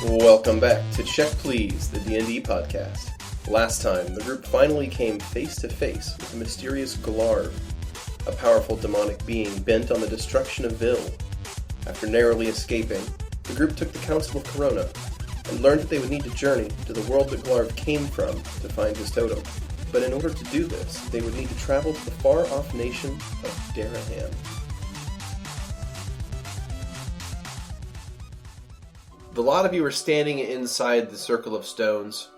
Welcome back to Check Please, the D&D podcast. Last time, the group finally came face to face with the mysterious Glarv, a powerful demonic being bent on the destruction of Vil. After narrowly escaping, the group took the Council of Corona and learned that they would need to journey to the world that Glarv came from to find his totem. But in order to do this, they would need to travel to the far-off nation of Darahan. The lot of you are standing inside the Circle of Stones.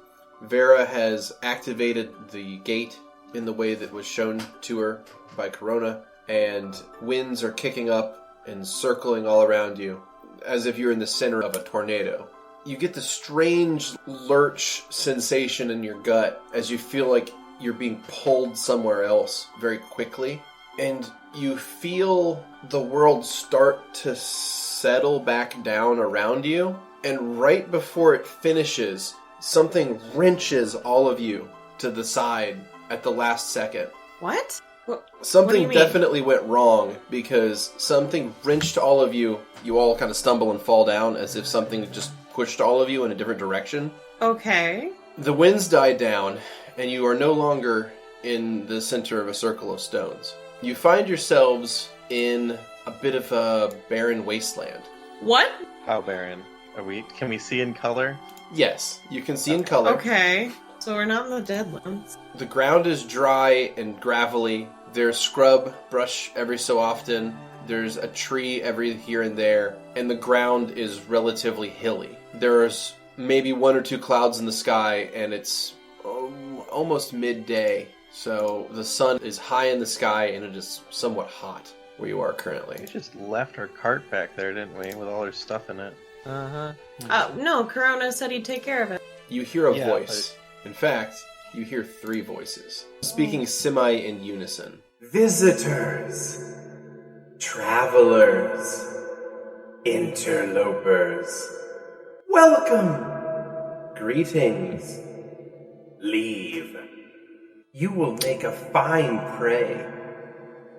Vera has activated the gate in the way that was shown to her by Corona, and winds are kicking up and circling all around you, as if you're in the center of a tornado. You get the strange lurch sensation in your gut as you feel like you're being pulled somewhere else very quickly, and you feel the world start to settle back down around you. And right before it finishes, something wrenches all of you to the side at the last second. What? Something definitely went wrong, because something wrenched all of you. You all kind of stumble and fall down as if something just pushed all of you in a different direction. Okay. The winds die down, and you are no longer in the center of a circle of stones. You find yourselves in a bit of a barren wasteland. What? How barren? Can we see in color? Yes, you can see in color. Okay. So we're not in the Deadlands. The ground is dry and gravelly. There's scrub, brush every so often. There's a tree every here and there. And the ground is relatively hilly. There's maybe one or two clouds in the sky, and it's almost midday. So the sun is high in the sky, and it is somewhat hot where you are currently. We just left our cart back there, didn't we? With all our stuff in it. Uh-huh. Oh, no, Corona said he'd take care of it. You hear a voice. In fact, you hear three voices, speaking semi in unison. Visitors, travelers, interlopers, welcome, greetings, leave. You will make a fine prey,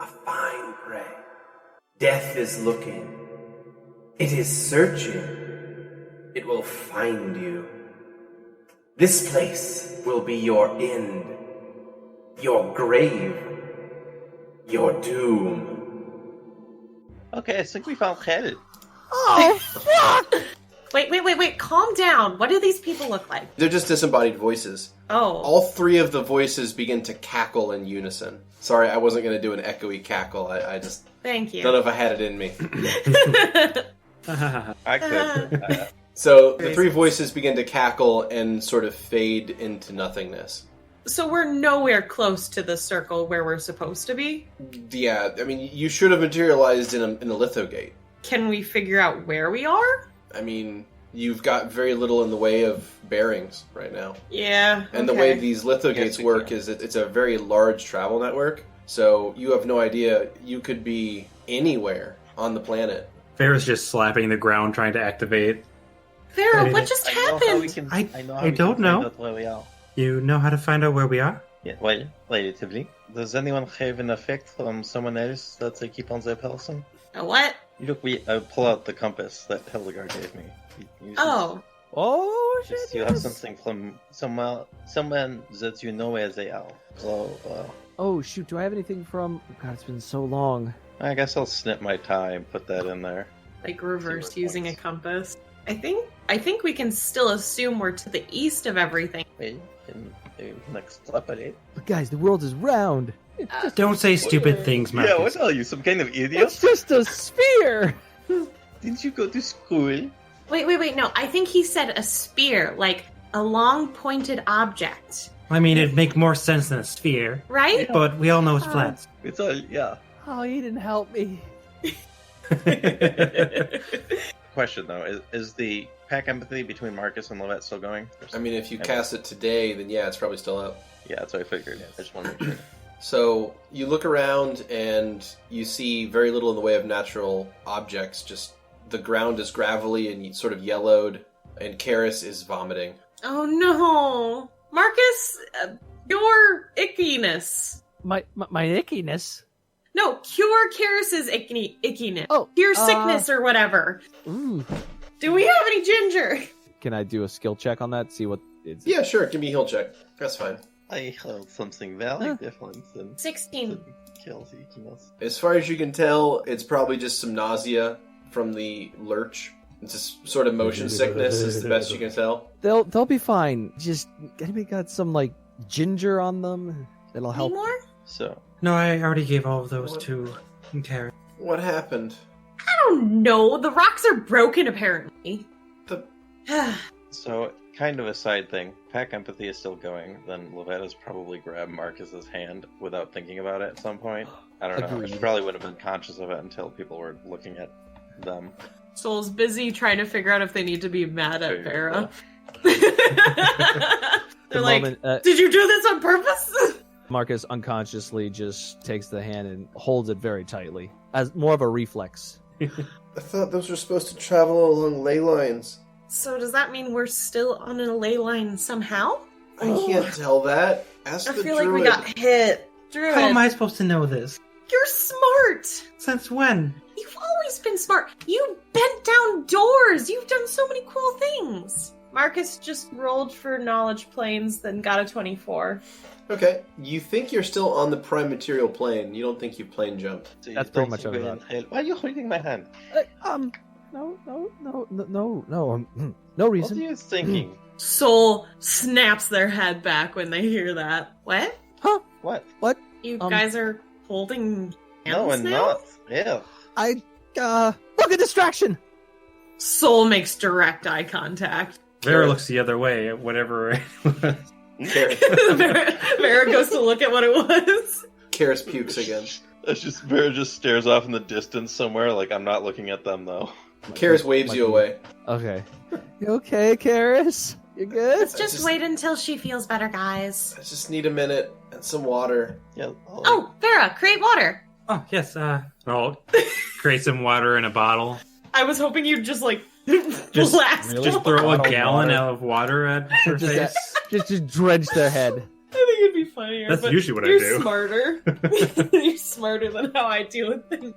a fine prey. Death is looking. It is searching. It will find you. This place will be your end, your grave, your doom. Okay, I think we found Keni. Oh, fuck! Wait, calm down. What do these people look like? They're just disembodied voices. Oh. All three of the voices begin to cackle in unison. Sorry, I wasn't going to do an echoey cackle. I just... Thank you. Don't know if I had it in me. I could. So the three voices begin to cackle and sort of fade into nothingness. So we're nowhere close to the circle where we're supposed to be? Yeah, I mean, you should have materialized in a lithogate. Can we figure out where we are? I mean, you've got very little in the way of bearings right now. Yeah, And the way these lithogates work is it's a very large travel network, so you have no idea. You could be anywhere on the planet. Vera's just slapping the ground trying to activate. Vera, what just happened? I don't know. You know how to find out where we are? Yeah, well, relatively. Does anyone have an effect from someone else that they keep on their person? A what? Look, I pull out the compass that Hildegard gave me. Oh, shit, You have something from someone that you know as a owl. So, Oh, shoot, do I have anything from... Oh, God, it's been so long. I guess I'll snip my tie and put that in there. Like reverse using a compass. I think we can still assume we're to the east of everything. Wait, can extrapolate? But guys, the world is round. Don't say stupid things, Markus. Yeah, what are you, some kind of idiot? It's just a sphere! Didn't you go to school? Wait, no, I think he said a spear, like a long pointed object. I mean, it'd make more sense than a sphere. Right? But we all know it's flat. It's all, yeah. Oh, he didn't help me. Question, though, is the pack empathy between Markus and Lovette still going? I mean, if you cast it today, then yeah, it's probably still up. Yeah, that's what I figured. Yes. I just wanted to make sure. So you look around and you see very little in the way of natural objects. Just the ground is gravelly and sort of yellowed, and Karis is vomiting. Oh no, Markus, your ickiness. My ickiness? No, cure Karis's ickiness. Oh, Cure sickness or whatever. Ooh. Do we have any ginger? Can I do a skill check on that? See what it's... Yeah, sure. Give me a heal check. That's fine. I heard something very different than 16. kills Ikinos. As far as you can tell, it's probably just some nausea from the lurch. It's just sort of motion sickness is the best you can tell. They'll be fine. Just anybody got some like ginger on them? That'll help. Any more? So, No, I already gave all of those to Karen. What happened? I don't know. The rocks are broken, apparently. so kind of a side thing. Pack empathy is still going. Then Lovette has probably grabbed Markus's hand without thinking about it at some point. I don't know. She probably would have been conscious of it until people were looking at them. Soul's busy trying to figure out if they need to be mad at Vera. They're like, did you do this on purpose? Markus unconsciously just takes the hand and holds it very tightly, as more of a reflex. I thought those were supposed to travel along ley lines. So does that mean we're still on a ley line somehow? I can't tell that. Ask I the feel Druid. like we got hit. Druid, How am I supposed to know this? you're smart. Since when? You've always been smart. You bent down doors. You've done so many cool things. Markus just rolled for knowledge planes, then got a 24. Okay, you think you're still on the prime material plane. You don't think you plane jumped. So That's pretty much over that. Why are you holding my hand? No reason. What are you thinking? Soul snaps their head back when they hear that. What? What? You guys are holding hands No, we're now? not. Yeah. Look at distraction! Soul makes direct eye contact. Vera looks the other way at whatever it was. Vera goes to look at what it was. Karis pukes again. Vera just stares off in the distance somewhere, like I'm not looking at them though. Karis waves you away. Okay. You okay, Karis? You good? Let's just wait until she feels better, guys. I just need a minute and some water. Yeah. Oh, Vera, create water. Oh, yes, I'll create some water in a bottle. I was hoping you'd just like Just, blast. just throw a Bottle of gallon water. of water at her face. just drench their head. I think it'd be funnier. That's but usually what I you're do. Smarter. You're smarter than how I deal with things.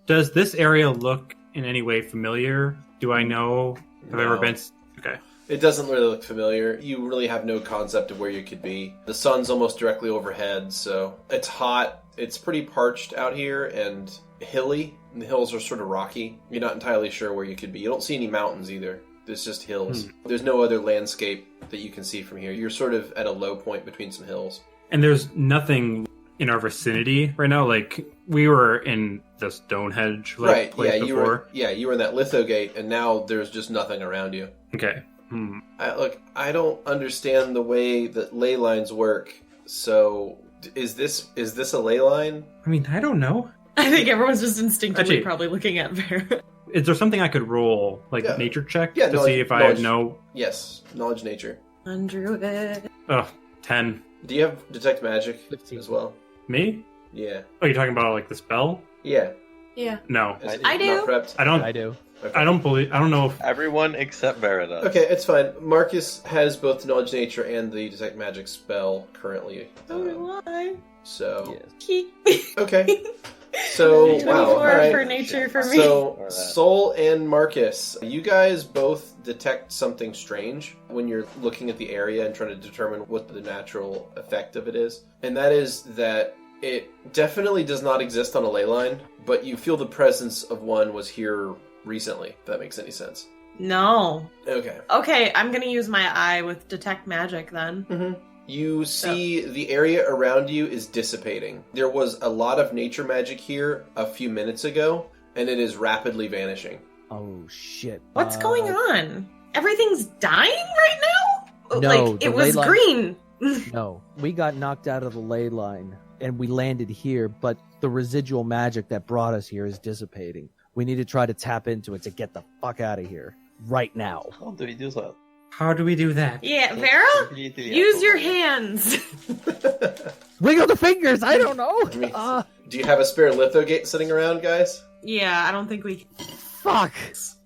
Does this area look in any way familiar? Do I know? Have I ever been? Okay. It doesn't really look familiar. You really have no concept of where you could be. The sun's almost directly overhead, so it's hot. It's pretty parched out here and hilly. The hills are sort of rocky. You're not entirely sure where you could be. You don't see any mountains either. There's just hills. There's no other landscape that you can see from here. You're sort of at a low point between some hills. And there's nothing in our vicinity right now. Like we were in the Stonehenge Right, place yeah, before. you were in that lithogate, and now there's just nothing around you. Okay. I don't understand the way that ley lines work. So, is this a ley line? I mean, I don't know. I think everyone's just instinctively Actually- probably looking at Vera. Is there something I could roll, like Yeah. nature check, Yeah, to see if I knowledge. know? Yes, knowledge nature. On Druid. Oh, 10. Do you have detect magic 15. as well? Me? Yeah. Oh, you're talking about like the spell? Yeah. Yeah. No, Is it I do. Not prepped? I don't. I do. Okay. I don't know if. Everyone except Vera does. Okay, it's fine. Markus has both the knowledge nature and the detect magic spell currently. Why? So Yes. okay. So 24 wow. All right. for nature for me. So, Soul and Markus, you guys both detect something strange when you're looking at the area and trying to determine what the natural effect of it is. And that is that it definitely does not exist on a ley line, but you feel the presence of one was here recently, if that makes any sense. No. Okay. Okay, I'm gonna use my eye with detect magic then. Mm-hmm. You see the area around you is dissipating. There was a lot of nature magic here a few minutes ago, and it is rapidly vanishing. Oh shit. What's going on? Everything's dying right now? No, like the it was ley line- green. No, we got knocked out of the ley line and we landed here, but the residual magic that brought us here is dissipating. We need to try to tap into it to get the fuck out of here right now. How do we do that? How do we do that? Yeah, Vera? Use your hands. Wiggle the fingers. I don't know. I mean, do you have a spare lithogate sitting around, guys? Yeah, I don't think we... Fuck.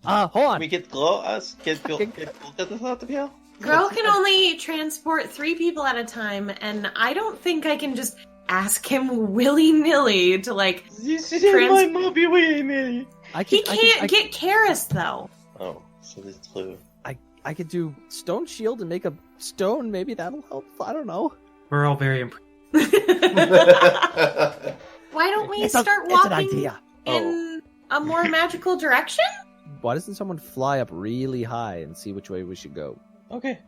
Hold on. We get glow us. Get us out of here. Girl can only transport 3 people at a time, and I don't think I can just ask him willy-nilly to, like... This might not be willy-nilly. He can't get Karis, though. Oh. Silly clue. I could do stone shield and make a stone. Maybe that'll help. I don't know. We're all very impressed. Why don't we It's start an walking idea. in a more magical direction? Why doesn't someone fly up really high and see which way we should go? Okay,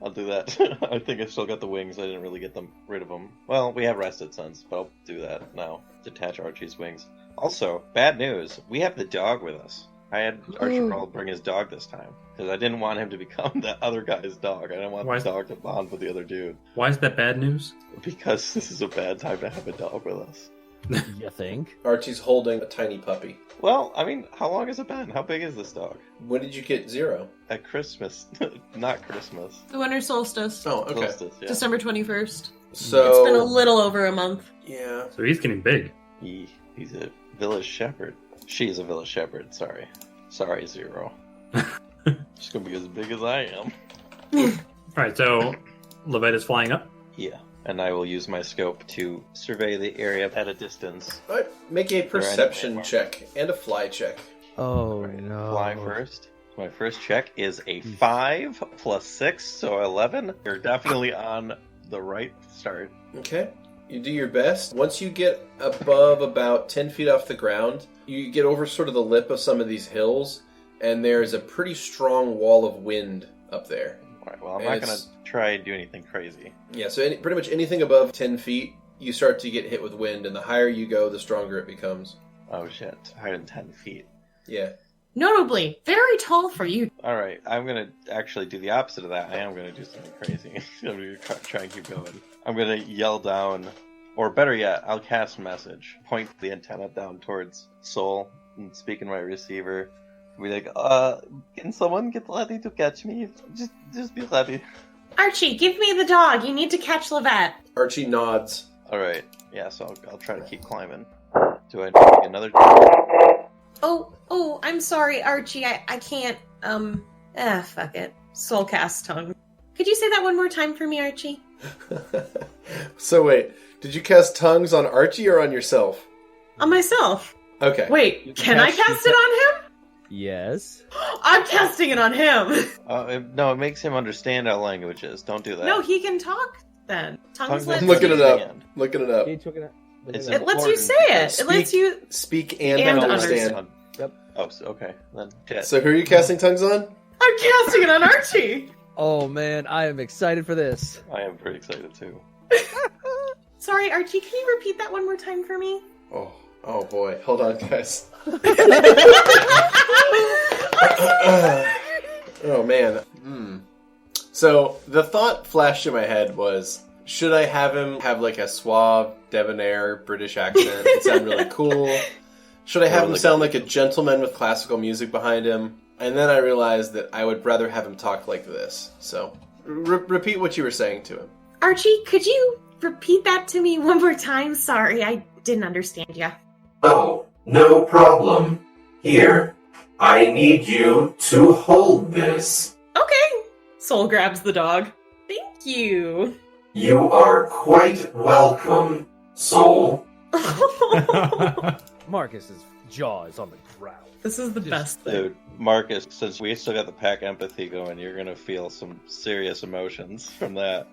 I'll do that. I think I still got the wings. I didn't really get rid of them. Well, we have rested since, but I'll do that now. Detach Archie's wings. Also, bad news. We have the dog with us. I had Archibald bring his dog this time, because I didn't want him to become that other guy's dog. I didn't want the dog to bond with the other dude. Why is that bad news? Because this is a bad time to have a dog with us. You think? Archie's holding a tiny puppy. Well, I mean, how long has it been? How big is this dog? When did you get Zero? At Christmas. Not Christmas. The winter solstice. Oh, okay. Solstice, yeah. December 21st. So It's been a little over a month. yeah. So he's getting big. He's a village shepherd. She's a village shepherd, sorry. Sorry, Zero. She's gonna be as big as I am. Alright, so Lovette is flying up. Yeah. And I will use my scope to survey the area at a distance. All right, make a perception landmark? check and a fly check. Oh Alright, no! Fly first. My first check is a 5 plus 6, so 11. You're definitely on the right start. Okay. You do your best. Once you get above about 10 feet off the ground, you get over sort of the lip of some of these hills, and there's a pretty strong wall of wind up there. Alright, well, I'm And not going it's- to try and do anything crazy. Yeah, so pretty much anything above 10 feet, you start to get hit with wind, and the higher you go, the stronger it becomes. Oh shit, higher than 10 feet. Yeah. Notably, very tall for you. Alright, I'm going to actually do the opposite of that. I am going to do something crazy. I'm going to try and keep going. I'm going to yell down, or better yet, I'll cast message. Point the antenna down towards Soul and speak in my receiver. Be like, can someone get ready to catch me? Just be ready. Archie, give me the dog. You need to catch Lovette. Archie nods. Alright, yeah, so I'll try to keep climbing. Do I take another... Oh, I'm sorry, Archie. I can't, fuck it. Soulcast tongue. Could you say that one more time for me, Archie? So wait, did you cast tongues on Archie or on yourself? On myself. Okay. Wait, can I cast it on him? Yes. I'm casting it on him. No, it makes him understand our languages. Don't do that. No, he can talk then. Tongues let I'm looking it up. understand. Looking it up. It's It lets you important say it. because- It lets you. Speak and, And understand. Yep. Oh, so, okay. Then, shit. So who are you casting tongues on? I'm casting it on Archie. Oh man, I am excited for this. I am pretty excited too. Sorry, Archie. Can you repeat that one more time for me? Oh boy. Hold on, guys. Oh man. So the thought flashed in my head was, should I have him have like a suave, debonair British accent and sound really cool? Should I have him sound like a gentleman with classical music behind him? And then I realized that I would rather have him talk like this. So repeat what you were saying to him. Archie, could you repeat that to me one more time? Sorry, I didn't understand you. Oh, no problem. Here, I need you to hold this. Okay. Soul grabs the dog. Thank you. You are quite welcome, Soul. Marcus's jaw is on the ground. This is the best thing. Dude, Marcus, since we still got the pack empathy going, you're gonna feel some serious emotions from that.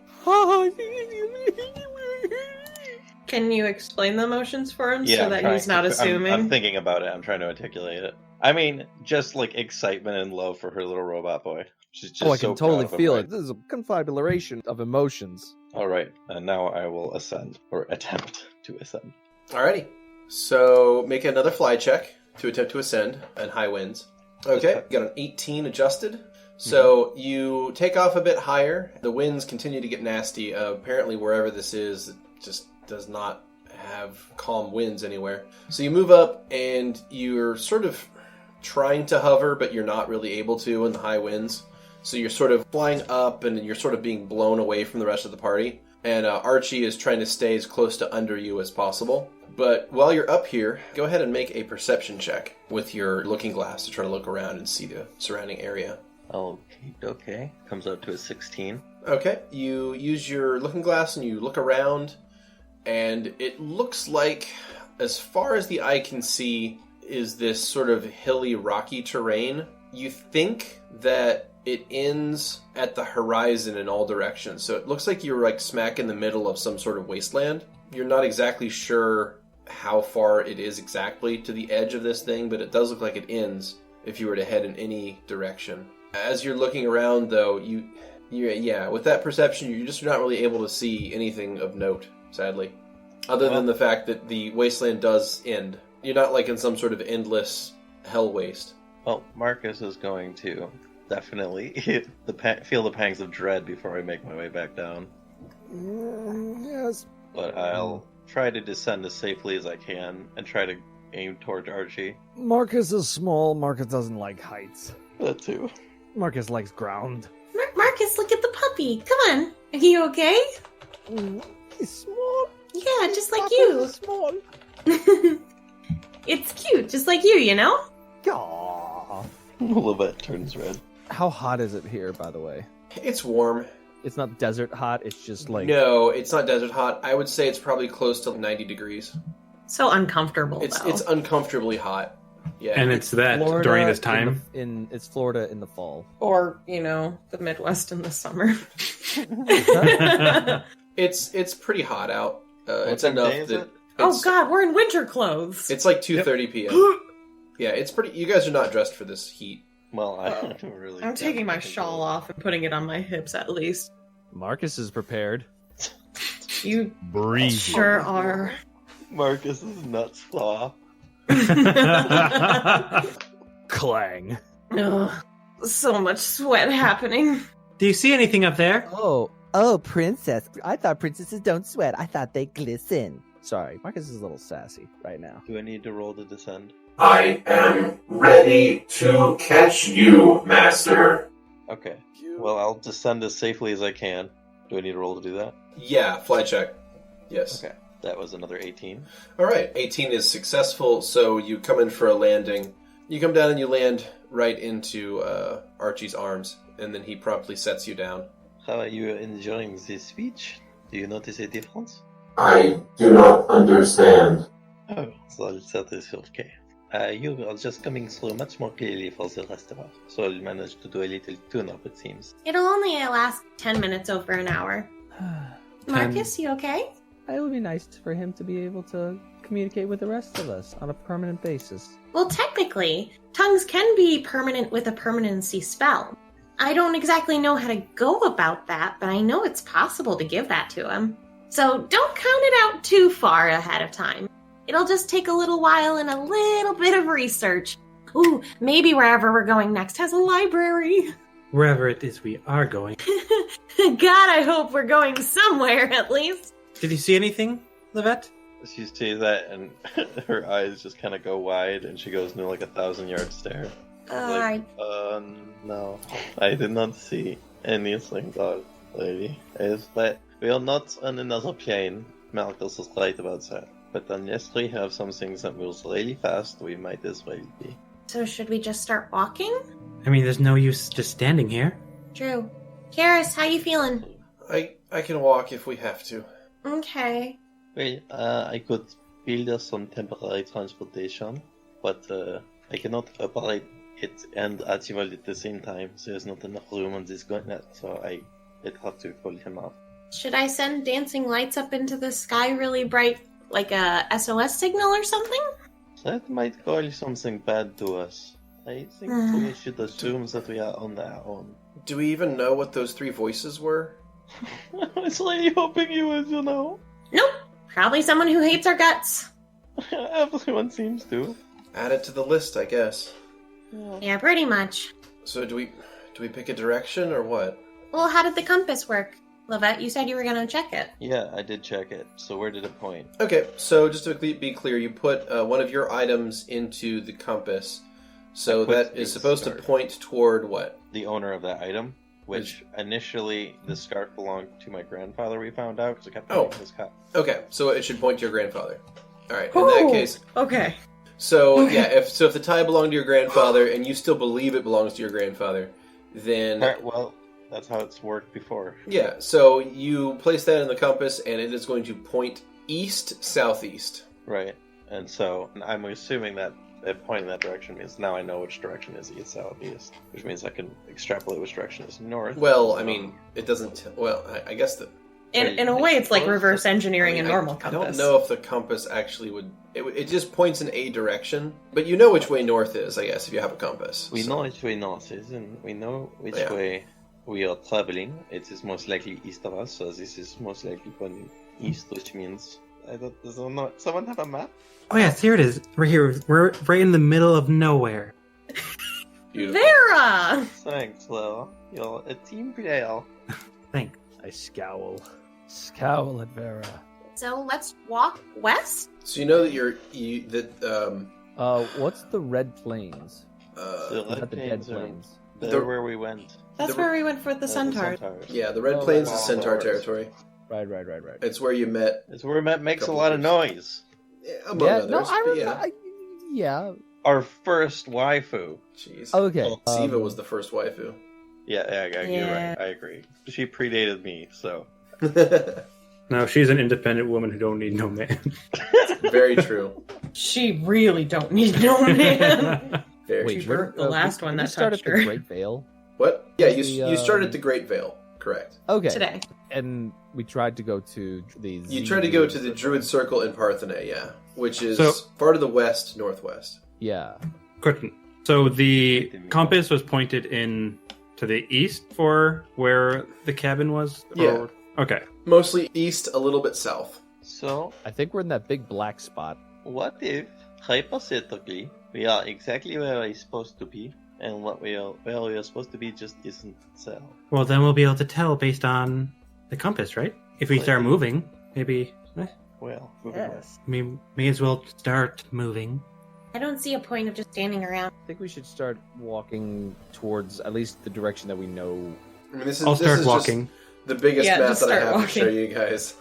Can you explain the emotions for him Yeah, so I'm that trying he's not to- assuming? I'm thinking about it. I'm trying to articulate it. I mean, just like excitement and love for her little robot boy. She's just I so can totally proud of him, feel right? it. This is a confabulation of emotions. All right, and now I will ascend or attempt to ascend. Alrighty. So make another fly check to attempt to ascend in high winds. Okay, you got an 18 adjusted. So you take off a bit higher. The winds continue to get nasty. Apparently wherever this is, it just does not have calm winds anywhere. So you move up and you're sort of trying to hover, but you're not really able to in the high winds. So you're sort of flying up and you're sort of being blown away from the rest of the party. And Archie is trying to stay as close to under you as possible. But while you're up here, go ahead and make a perception check with your looking glass to try to look around and see the surrounding area. Okay. Comes up to a 16. Okay, you use your looking glass and you look around, and it looks like, as far as the eye can see, is this sort of hilly, rocky terrain. You think that it ends at the horizon in all directions. So it looks like you're like smack in the middle of some sort of wasteland. You're not exactly sure how far it is exactly to the edge of this thing, but it does look like it ends if you were to head in any direction. As you're looking around, though, with that perception, you're just not really able to see anything of note, sadly. Other than the fact that the wasteland does end. You're not like in some sort of endless hell waste. Well, Markus is going to definitely feel the pangs of dread before I make my way back down. Yes. But I'll try to descend as safely as I can and try to aim toward Archie. Markus is small. Markus doesn't like heights. That too. Markus likes ground. Marcus, look at the puppy. Come on. Are you okay? He's small. Yeah, just like Markus you. is small. It's cute, just like you, you know? Aww. Lovette turns red. How hot is it here, by the way? It's warm. It's not desert hot. It's just like No, it's not desert hot. I would say it's probably close to 90 degrees. So uncomfortable, It's though. it's uncomfortably hot. Yeah. And it's that Florida during this time. It's Florida in the fall. Or, the Midwest in the summer. It's pretty hot out. It's time of enough day is that. it? Oh god, we're in winter clothes. It's like 2:30 p.m. Yeah, it's pretty. You guys are not dressed for this heat. Well, I don't really. I'm taking my shawl off and putting it on my hips, at least. Markus is prepared. You Breathe. sure are. Markus is nuts flaw. Clang. Ugh, so much sweat happening. Do you see anything up there? Oh, princess. I thought princesses don't sweat. I thought they glisten. Sorry, Markus is a little sassy right now. Do I need to roll to descend? I am ready to catch you, Master. Okay. Well, I'll descend as safely as I can. Do I need to roll to do that? Yeah, fly check. Yes. Okay. That was another 18. All right, 18 is successful. So you come in for a landing. You come down and you land right into Archie's arms, and then he promptly sets you down. How are you enjoying this speech? Do you notice a difference? I do not understand. Oh, so that is okay. You are just coming through much more clearly for the rest of us. So I'll manage to do a little tune-up, it seems. It'll only last 10 minutes over an hour. Marcus, you okay? It would be nice for him to be able to communicate with the rest of us on a permanent basis. Well, technically, tongues can be permanent with a permanency spell. I don't exactly know how to go about that, but I know it's possible to give that to him. So don't count it out too far ahead of time. It'll just take a little while and a little bit of research. Ooh, maybe wherever we're going next has a library. Wherever it is we are going. God, I hope we're going somewhere at least. Did you see anything, Lovette? She sees that and her eyes just kind of go wide and she goes into like 1,000-yard stare. No, I did not see anything, dog lady. Is that we are not on another plane. Markus is right about that. But unless we have some things that moves really fast, we might as well be. So should we just start walking? I mean, there's no use just standing here. True. Karis, how you feeling? I can walk if we have to. Okay. Well, I could build us some temporary transportation, but I cannot operate it and activate at the same time. There's not enough room on this net, so I'd have to pull him off. Should I send dancing lights up into the sky really bright, like a SOS signal or something? That might call something bad to us. I think we should assume that we are on our own. Do we even know what those three voices were? I was really hoping you would, you know. Nope. Probably someone who hates our guts. Everyone seems to. Add it to the list, I guess. Yeah, pretty much. So do we pick a direction or what? Well, how did the compass work? Lovette, you said you were going to check it. Yeah, I did check it. So where did it point? Okay, so just to be clear, you put one of your items into the compass. So that is supposed to point toward what? The owner of that item, which initially the scarf belonged to my grandfather, we found out, because it kept pointing to his cup. Okay, so it should point to your grandfather. Alright, in that case... Okay. So, yeah, if the tie belonged to your grandfather, and you still believe it belongs to your grandfather, then... Well, that's how it's worked before. Yeah, so you place that in the compass, and it is going to point east-southeast. Right, and so I'm assuming that pointing that direction means now I know which direction is east, south, east, which means I can extrapolate which direction is north. Well, I mean, it doesn't. Well, I guess that. In a way, it's like reverse engineering a normal compass. I don't know if the compass actually would. It just points in a direction, but you know which way north is, I guess, if you have a compass. We know which way north is, and we know which way we are traveling. It is most likely east of us, so this is most likely going east, which means does someone have a map? Oh yes, here it is. We're here. We're right in the middle of nowhere. Beautiful. Vera! Thanks, Lil. You're a team player. Thanks. I scowl. Scowl at Vera. So let's walk west? So you know that What's the Red Plains? The Is that the Dead Plains are- Plains? They're where we went. That's where we went for the centaurs. Yeah, the Red Plains is Centaur territory. Right. It's where you met. It's where we met. Makes a Couple lot of noise. Among others. No, I but remember. Yeah. Our first waifu. Jeez. Okay. Well, Siva was the first waifu. Yeah, you're right. I agree. She predated me, so. No, she's an independent woman who don't need no man. Very true. She really don't need no man. Very Wait, true. We're the last one that started touched the her. Great Vale. What? Yeah, you started the Great Vale. Correct. Okay. Today. And we tried to go to the. You tried to go to the Druid Circle in Parthenae, yeah, which is So- far to the west, northwest. Yeah. Question. So the compass was pointed in to the east for where the cabin was? Yeah. Okay. Mostly east, a little bit south. So, I think we're in that big black spot. what if, hypothetically, we are exactly where we're supposed to be, and where we are supposed to be just isn't so? Well, then we'll be able to tell based on the compass, right? If we start moving, maybe. Well, May as well start moving. I don't see a point of just standing around. I think we should start walking towards at least the direction that we know. I mean, I'll start walking. The biggest Yeah, map just that I start have to show walking. you guys.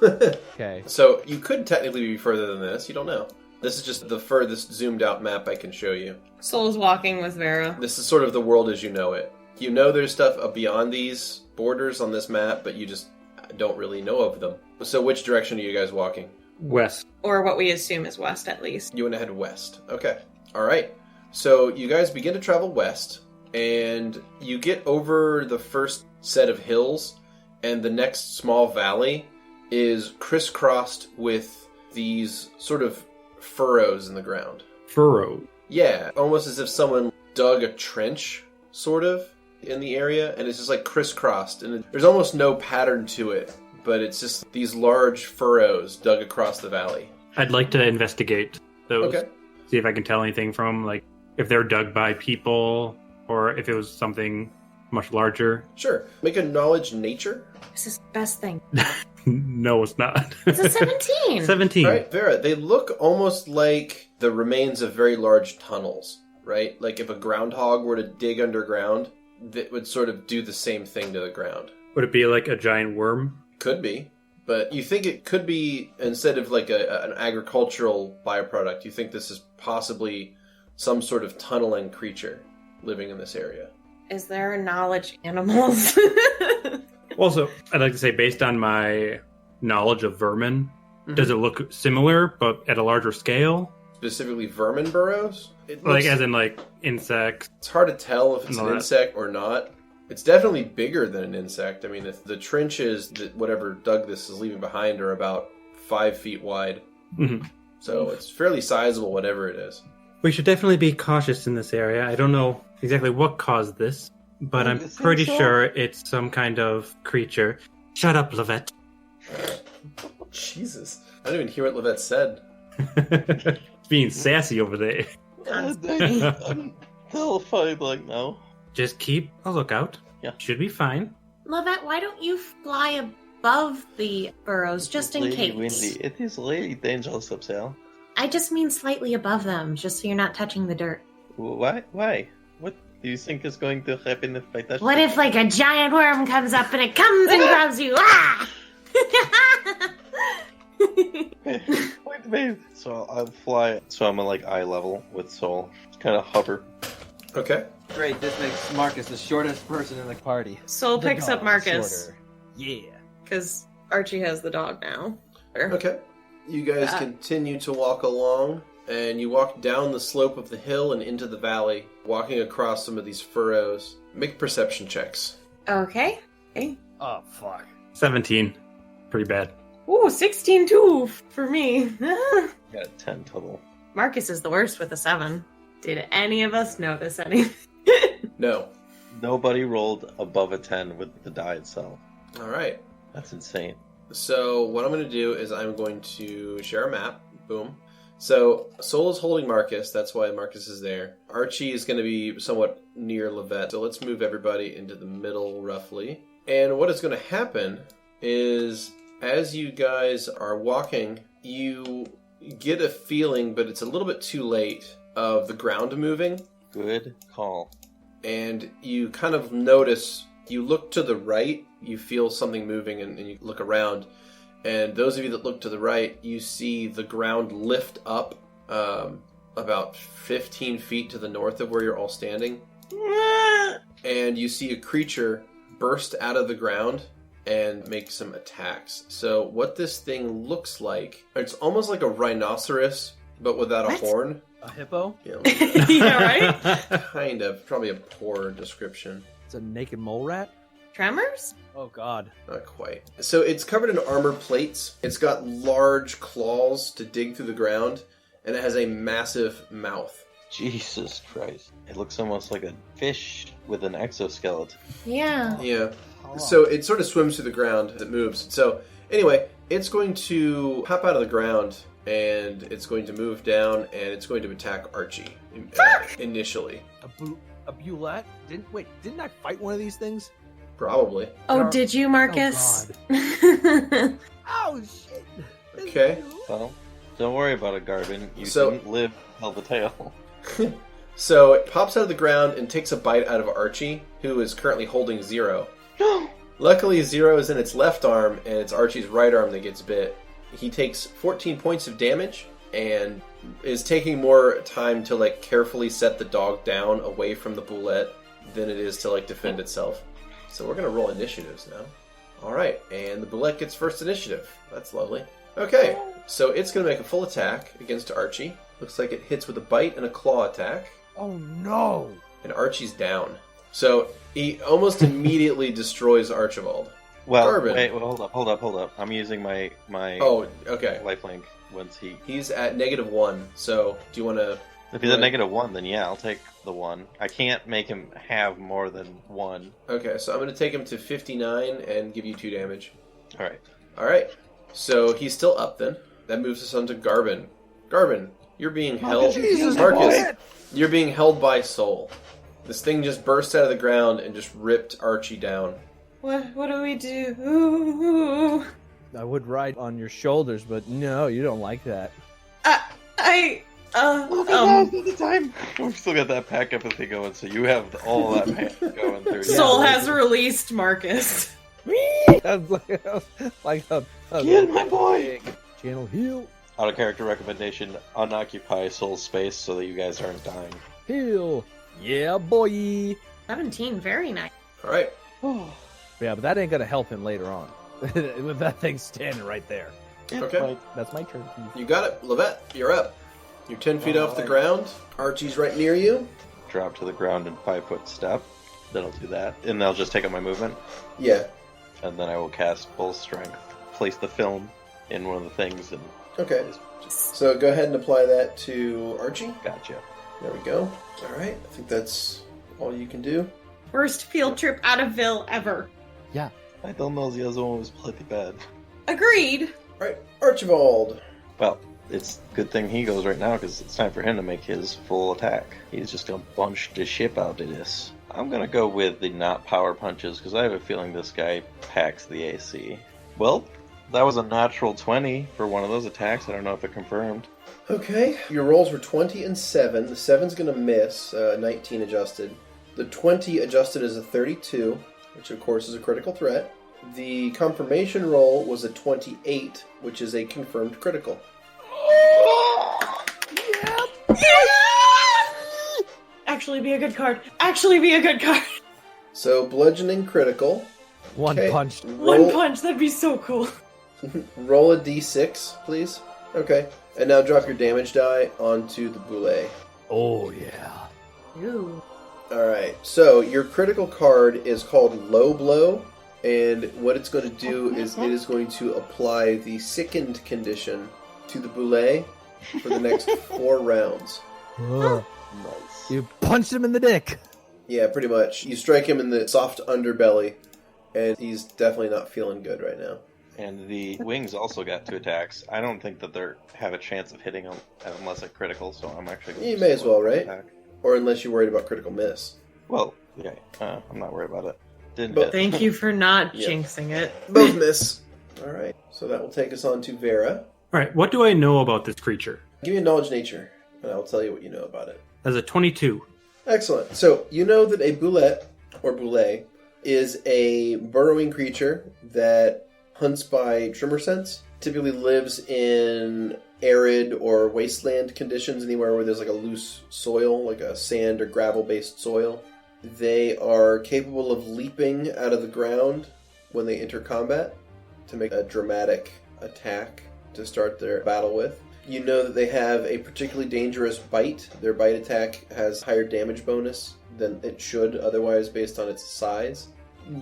Okay. So you could technically be further than this. You don't know. This is just the furthest zoomed out map I can show you. Soul's walking with Vera. This is sort of the world as you know it. You know there's stuff beyond these borders on this map, but you just don't really know of them. So which direction are you guys walking? West. Or what we assume is west, at least. You want to head west. Okay. All right. So you guys begin to travel west, and you get over the first set of hills, and the next small valley is crisscrossed with these sort of furrows in the ground. Furrow. Yeah, almost as if someone dug a trench, sort of, in the area, and it's just like crisscrossed, and there's almost no pattern to it, but it's just these large furrows dug across the valley. I'd like to investigate those. Okay. See if I can tell anything from, like, if they're dug by people or if it was something much larger. Sure. Make a knowledge nature. This is the best thing. No, it's not. It's a 17. 17. All right, Vera, they look almost like the remains of very large tunnels, right? Like if a groundhog were to dig underground, that would sort of do the same thing to the ground. Would it be like a giant worm? Could be. But you think it could be, instead of like an agricultural byproduct, you think this is possibly some sort of tunneling creature living in this area. Is there knowledge animals? Also, I'd like to say, based on my knowledge of vermin, does it look similar, but at a larger scale? Specifically vermin burrows? Like, as in, like, insects? It's hard to tell if it's No, an insect or not. It's definitely bigger than an insect. I mean, if the trenches that whatever dug this is leaving behind are about 5 feet wide. Mhm. So it's fairly sizable, whatever it is. We should definitely be cautious in this area. I don't know exactly what caused this, but I'm pretty sure it's some kind of creature. Shut up, Lovette. Jesus. I didn't even hear what Lovette said. It's being sassy over there. I'm terrified right now. Just keep a lookout. Yeah. Should be fine. Lovette, why don't you fly above the burrows just in It's really case? windy. It is really dangerous up there. I just mean slightly above them, just so you're not touching the dirt. Why? What do you think is going to happen if I touch What it? if, like, a giant worm comes up and it comes and grabs you? Ah! Wait. So I'll fly. So I'm at like eye level with Soul. Just kind of hover. Okay. Great, this makes Markus the shortest person in the Party. Soul The picks up dog Markus, shorter. Yeah. because Archie has the dog now. Okay. You guys continue to walk along, and you walk down the slope of the hill and into the valley, walking across some of these furrows. Make perception checks. Okay. Oh, fuck. 17. Pretty bad. Ooh, 16 too for me. Got 10 total. Markus is the worst with a 7. Did any of us notice anything? No. Nobody rolled above a 10 with the die itself. All right. That's insane. So what I'm going to do is I'm going to share a map. Boom. So Sol is holding Markus. That's why Markus is there. Archie is going to be somewhat near Lovette. So let's move everybody into the middle, roughly. And what is going to happen is, as you guys are walking, you get a feeling, but it's a little bit too late, of the ground moving. Good call. And you kind of notice, you look to the right, you feel something moving, and you look around. And those of you that look to the right, you see the ground lift up about 15 feet to the north of where you're all standing. And you see a creature burst out of the ground and make some attacks. So what this thing looks like, it's almost like a rhinoceros, but without a horn. A hippo? Yeah, Yeah, right? kind of. Probably a poor description. It's a naked mole rat? Tremors? Oh, God. Not quite. So it's covered in armor plates. It's got large claws to dig through the ground, and it has a massive mouth. Jesus Christ. It looks almost like a fish with an exoskeleton. Yeah. Yeah. So it sort of swims through the ground as it moves. So anyway, it's going to hop out of the ground, and it's going to move down, and it's going to attack Archie initially. A Bulette? Didn't I fight one of these things? Probably. Oh, did you, Markus? Oh, shit. Okay. Well, don't worry about it, Garvin. You So- didn't live to tell the tale. So it pops out of the ground and takes a bite out of Archie, who is currently holding Zero. Luckily, Zero is in its left arm, and it's Archie's right arm that gets bit. He takes 14 points of damage and is taking more time to carefully set the dog down away from the Bulette than it is to defend itself. So we're going to roll initiatives now. All right, and the Bulette gets first initiative. That's lovely. Okay, so it's going to make a full attack against Archie. Looks like it hits with a bite and a claw attack. Oh, no. And Archie's down. So he almost immediately destroys Archibald. Well, Garvin. wait, hold up. I'm using my Oh, okay. lifelink once He's at -1, so do you want to... If he's at -1, then yeah, I'll take the 1. I can't make him have more than 1. Okay, so I'm going to take him to 59 and give you 2 damage. Alright. Alright, so he's still up then. That moves us on to Garvin. Garvin, you're being held... Markus, you're being held by Sol. This thing just burst out of the ground and just ripped Archie down. What do we do? Ooh. I would ride on your shoulders, but no, you don't like that. the time. We've still got that pack empathy going, so you have all that pack going through. Soul has released Markus. That's like a Get my boy! channel heal. Out of character recommendation, unoccupy soul space so that you guys aren't dying. Heal. Yeah, boy. 17, very nice. Alright, Yeah, but that ain't gonna help him later on. With that thing standing right there. okay. That's my turn. You got it. Lovette, you're up. You're 10 feet off the ground. Archie's right near you. Drop to the ground in 5-foot step. Then I'll do that. And I'll just take up my movement. Yeah. And then I will cast Full Strength. Place the film in one of the things and... Okay. So go ahead and apply that to Archie. Gotcha. There we go. Alright, I think that's all you can do. Worst field trip out of Ville ever. I don't know, the other one was pretty bad. Agreed. Alright, Archibald. Well, it's a good thing he goes right now, because it's time for him to make his full attack. He's just gonna bunch the ship out of this. I'm gonna go with the not power punches, because I have a feeling this guy packs the AC. Well, that was a natural 20 for one of those attacks. I don't know if it confirmed. Okay, your rolls were 20 and 7. The 7's going to miss, 19 adjusted. The 20 adjusted is a 32, which of course is a critical threat. The confirmation roll was a 28, which is a confirmed critical. Actually be a good card. Actually be a good card. So, bludgeoning critical. One Okay. punch. One punch, that'd be so cool. Roll a d6, please. Okay. And now drop your damage die onto the Bulette. Oh, yeah. Ooh. Alright, so your critical card is called Low Blow, and what it's going to do is it is going to apply the sickened condition to the Bulette for the next 4 rounds. Ugh. Nice. You punched him in the dick. Yeah, pretty much. You strike him in the soft underbelly, and he's definitely not feeling good right now. And the wings also got 2 attacks. I don't think that they have a chance of hitting them unless a critical, so I'm actually going to You may as well, right? attack. Or unless you're worried about critical miss. Well, yeah, I'm not worried about it. Didn't But- hit. Thank you for not Yeah. jinxing it. Both miss. Alright, so that will take us on to Vera. Alright, what do I know about this creature? Give me a knowledge nature, and I'll tell you what you know about it. That's a 22. Excellent. So, you know that a Bulette, or Bulette, is a burrowing creature that hunts by tremor sense. Typically lives in arid or wasteland conditions, anywhere where there's like a loose soil, like a sand or gravel-based soil. They are capable of leaping out of the ground when they enter combat to make a dramatic attack to start their battle with. You know that they have a particularly dangerous bite. Their bite attack has higher damage bonus than it should otherwise based on its size.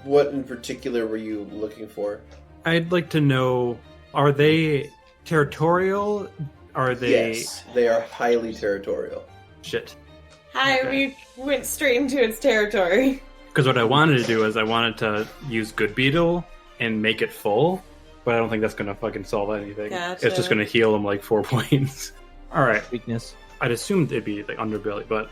What in particular were you looking for? I'd like to know, are they territorial? Are they... Yes, they are highly territorial. Shit. Hi, we went straight into its territory. Because what I wanted to do is I wanted to use Good Beetle and make it full, but I don't think that's going to fucking solve anything. Gotcha. It's just going to heal him like 4 points. Alright, Weakness. I'd assumed it'd be like underbelly, but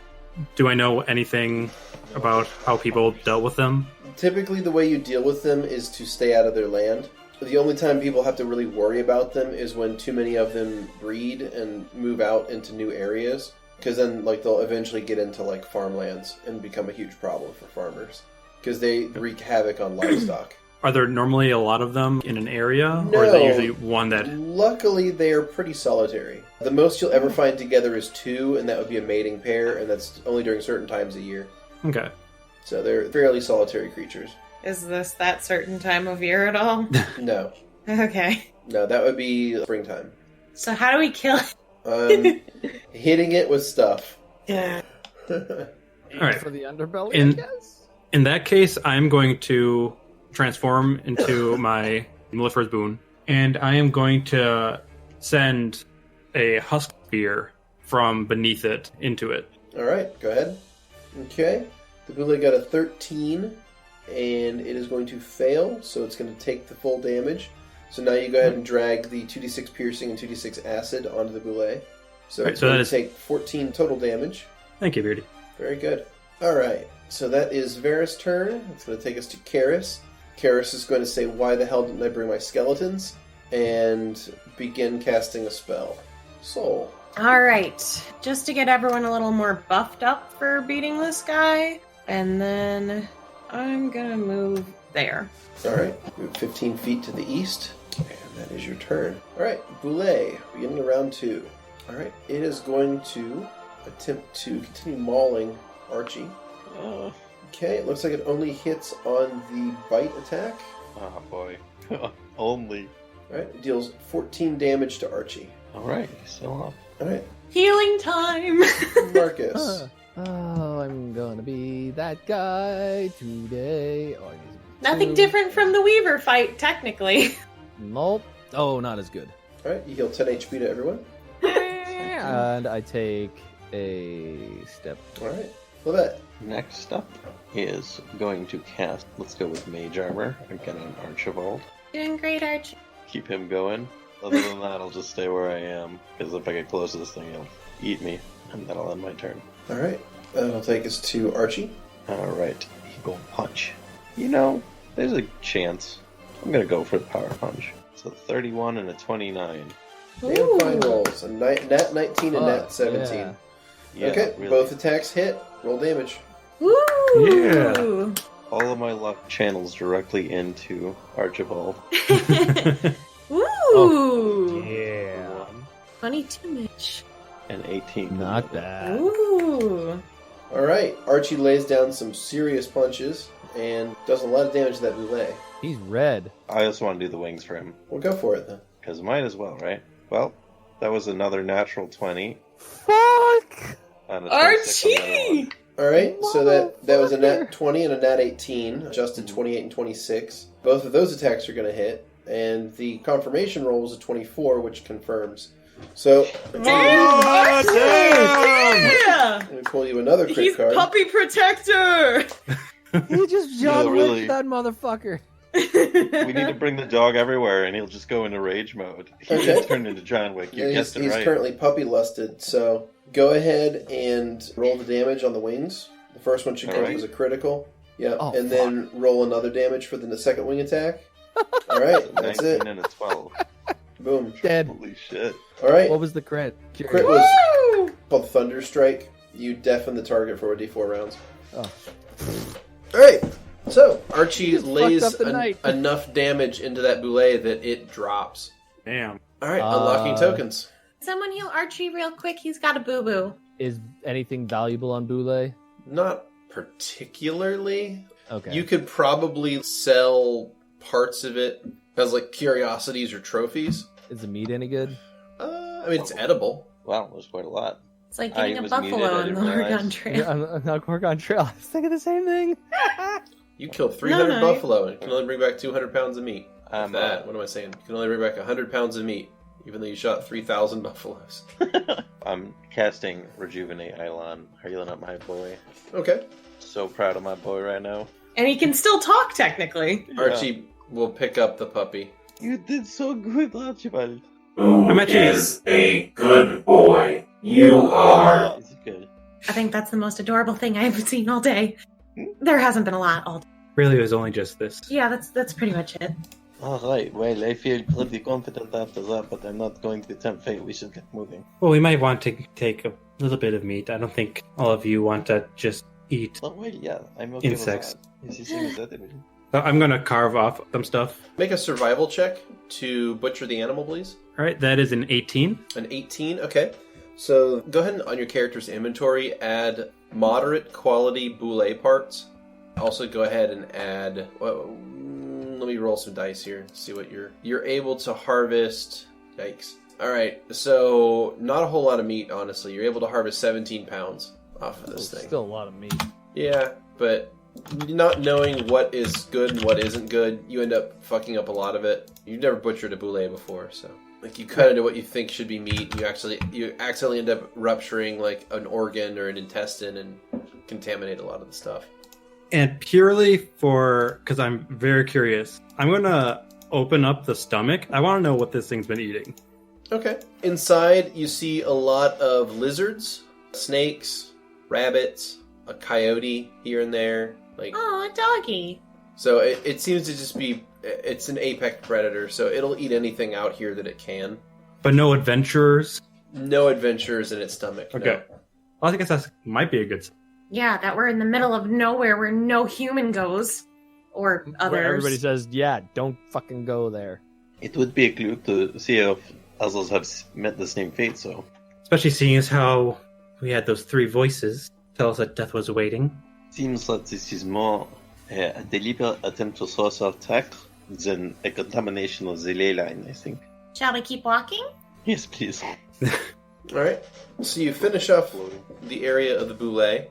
do I know anything about how people dealt with them? Typically, the way you deal with them is to stay out of their land. The only time people have to really worry about them is when too many of them breed and move out into new areas. Because then, like, they'll eventually get into, like, farmlands and become a huge problem for farmers. Because they wreak havoc on livestock. Are there normally a lot of them in an area? No. Or is it usually one that... Luckily, they are pretty solitary. The most you'll ever find together is 2, and that would be a mating pair, and that's only during certain times a year. Okay. So they're fairly solitary creatures. Is this that certain time of year at all? No. Okay. No, that would be springtime. So how do we kill it? Hitting it with stuff. Yeah. Alright. For the underbelly, In- I guess? In that case, I'm going to transform into my Mellifera's Boon, and I am going to send a husk spear from beneath it into it. Alright, go ahead. Okay. The Bulette got a 13, and it is going to fail, so it's going to take the full damage. So now you go ahead and drag the 2d6 piercing and 2d6 acid onto the Bulette. So Right, it's so going that to is- take 14 total damage. Thank you, Beardy. Very good. Alright, so that is Vera's turn. It's going to take us to Karis. Karis is going to say, "Why the hell didn't I bring my skeletons?" and begin casting a spell. Soul. Alright. Just to get everyone a little more buffed up for beating this guy. And then I'm gonna move there. Alright, move 15 feet to the east. And that is your turn. Alright, Bulette, beginning of round 2. Alright, it is going to attempt to continue mauling Archie. Okay, it looks like it only hits on the bite attack. Oh boy. Only. Alright, it deals 14 damage to Archie. Alright, he's still up. Alright, Healing time! Marcus. Oh, I'm gonna be that guy today. Oh, I need to- Nothing different from the Weaver fight, technically. Nope. Oh, not as good. Alright, you heal 10 HP to everyone. And I take a step. Alright, Lovette. Next up is going to cast, let's go with Mage Armor, again on Archibald. Doing great, Archie. Keep him going. Other than that, I'll just stay where I am, because if I get close to this thing, he'll eat me, and that'll end my turn. Alright, that'll take us to Archie. Alright, Eagle Punch. You know, there's a chance. I'm gonna go for the Power Punch. So 31 and a 29. And fine rolls. A nat 19 and nat 17. yeah. Yeah, Okay, really. both attacks hit. Roll damage. Woo! Yeah. All of my luck channels directly into Archibald. Woo! Yeah. 22 Mitch. And 18. Not bad. Ooh. Alright, Archie lays down some serious punches and does a lot of damage to that Bulette. He's red. I also want to do the wings for him, We'll go for it then. because might as well, right? Well, That was another natural 20. Fuck! On a 26 on the other Archie! one. Alright, so that was a nat 20 and a nat 18, adjusted 28 and 26. Both of those attacks are going to hit, and the confirmation roll was a 24, which confirms. So, Yeah! let me pull you another crit He's card. puppy protector! He just John No, Wick really. that motherfucker. We need to bring the dog everywhere, and he'll just go into rage mode. He Okay. gets turned into John Wick. You Yeah, guessed it he's right. currently puppy lusted, so go ahead and roll the damage on the wings. The first one should come Alright. as a critical. Yep, Oh, and then roll another damage for the second wing attack. Alright, that's 19 it. and a 12. Boom. Dead. Holy shit. Alright, What was the crit? crit was called Thunder Strike. You deafen the target for a d4 rounds. Oh. Alright, so Archie Just lays fucked up the night. enough damage into that boulet that it drops. Damn. Alright, unlocking tokens. Someone heal Archie real quick. He's got a boo-boo. Is anything valuable on Boule? Not particularly. Okay. You could probably sell parts of it as like curiosities or trophies. Is the meat any good? I mean, it's edible. Wow, there's quite a lot. It's like I getting a was buffalo muted, I on the didn't realize. Oregon Trail. Yeah, I'm not Oregon Trail. I was thinking the same thing. You killed 300 No. buffalo and you can only bring back 200 pounds of meat. I'm What am I saying? You can only bring back 100 pounds of meat, even though you shot 3,000 buffaloes. I'm casting Rejuvenate Eilon, healing up my boy. Okay. So proud of my boy right now. And he can still talk, technically. Archie will pick up the puppy. You did so good, Archibald. Who I'm actually- is a good boy? You are. Is it good? I think that's the most adorable thing I've seen all day. There hasn't been a lot all day. Really, it was only just this. Yeah, that's pretty much it. Alright, well, I feel pretty confident after that, but I'm not going to tempt fate. We should get moving. Well, we might want to take a little bit of meat. I don't think all of you want to just eat. Oh, well, yeah, I'm okay Insects. with that. Is he saying that? So I'm going to carve off some stuff. Make a survival check to butcher the animal, please. All right, that is an 18. An 18, okay. So go ahead and on your character's inventory add moderate quality boulet parts. Also go ahead and add. Let me roll some dice here. See what you're able to harvest. Yikes! All right, so not a whole lot of meat, honestly. You're able to harvest 17 pounds off of this thing. Still a lot of meat. Yeah, but not knowing what is good and what isn't good, you end up fucking up a lot of it. You've never butchered a boulet before, so like you cut into what you think should be meat, and you accidentally end up rupturing like an organ or an intestine and contaminate a lot of the stuff. And purely because I'm very curious, I'm going to open up the stomach. I want to know what this thing's been eating. Okay. Inside, you see a lot of lizards, snakes, rabbits, a coyote here and there. Like, Oh, a doggy. so it seems to just be. It's an apex predator, so it'll eat anything out here that it can. But no adventurers. No adventures in its stomach. no. Okay. Well, I guess that might be a good sign. Yeah, that we're in the middle of nowhere where no human goes. Or others. Where everybody says, yeah, don't fucking go there. It would be a clue to see if others have met the same fate, so. Especially seeing as how we had those three voices tell us that death was awaiting. Seems that this is more a deliberate attempt to source our attack than a contamination of the ley line, I think. Shall we keep walking? Yes, please. Alright, so you finish off the area of the Bulette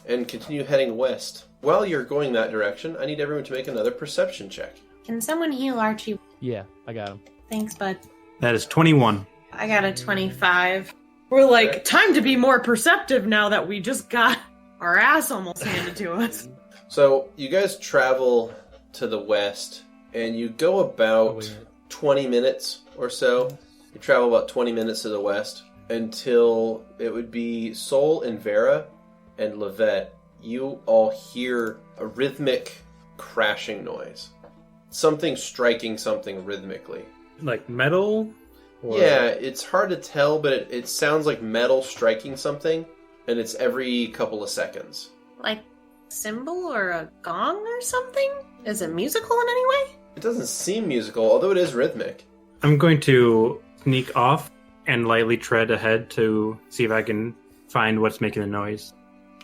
and continue heading west. While you're going that direction, I need everyone to make another perception check. Can someone heal Archie? Yeah, I got him. Thanks, bud. That is 21. I got a 25. We're like, Okay. time to be more perceptive now that we just got our ass almost handed to us. So you guys travel to the west, and you go about 20 minutes or so. You travel about 20 minutes to the west until it would be Sol and Vera and Lovette. You all hear a rhythmic crashing noise. Something striking something rhythmically. Like metal? Or... Yeah, it's hard to tell, but it sounds like metal striking something, and it's every couple of seconds. Like cymbal or a gong or something? Is it musical in any way? It doesn't seem musical, although it is rhythmic. I'm going to sneak off and lightly tread ahead to see if I can find what's making the noise.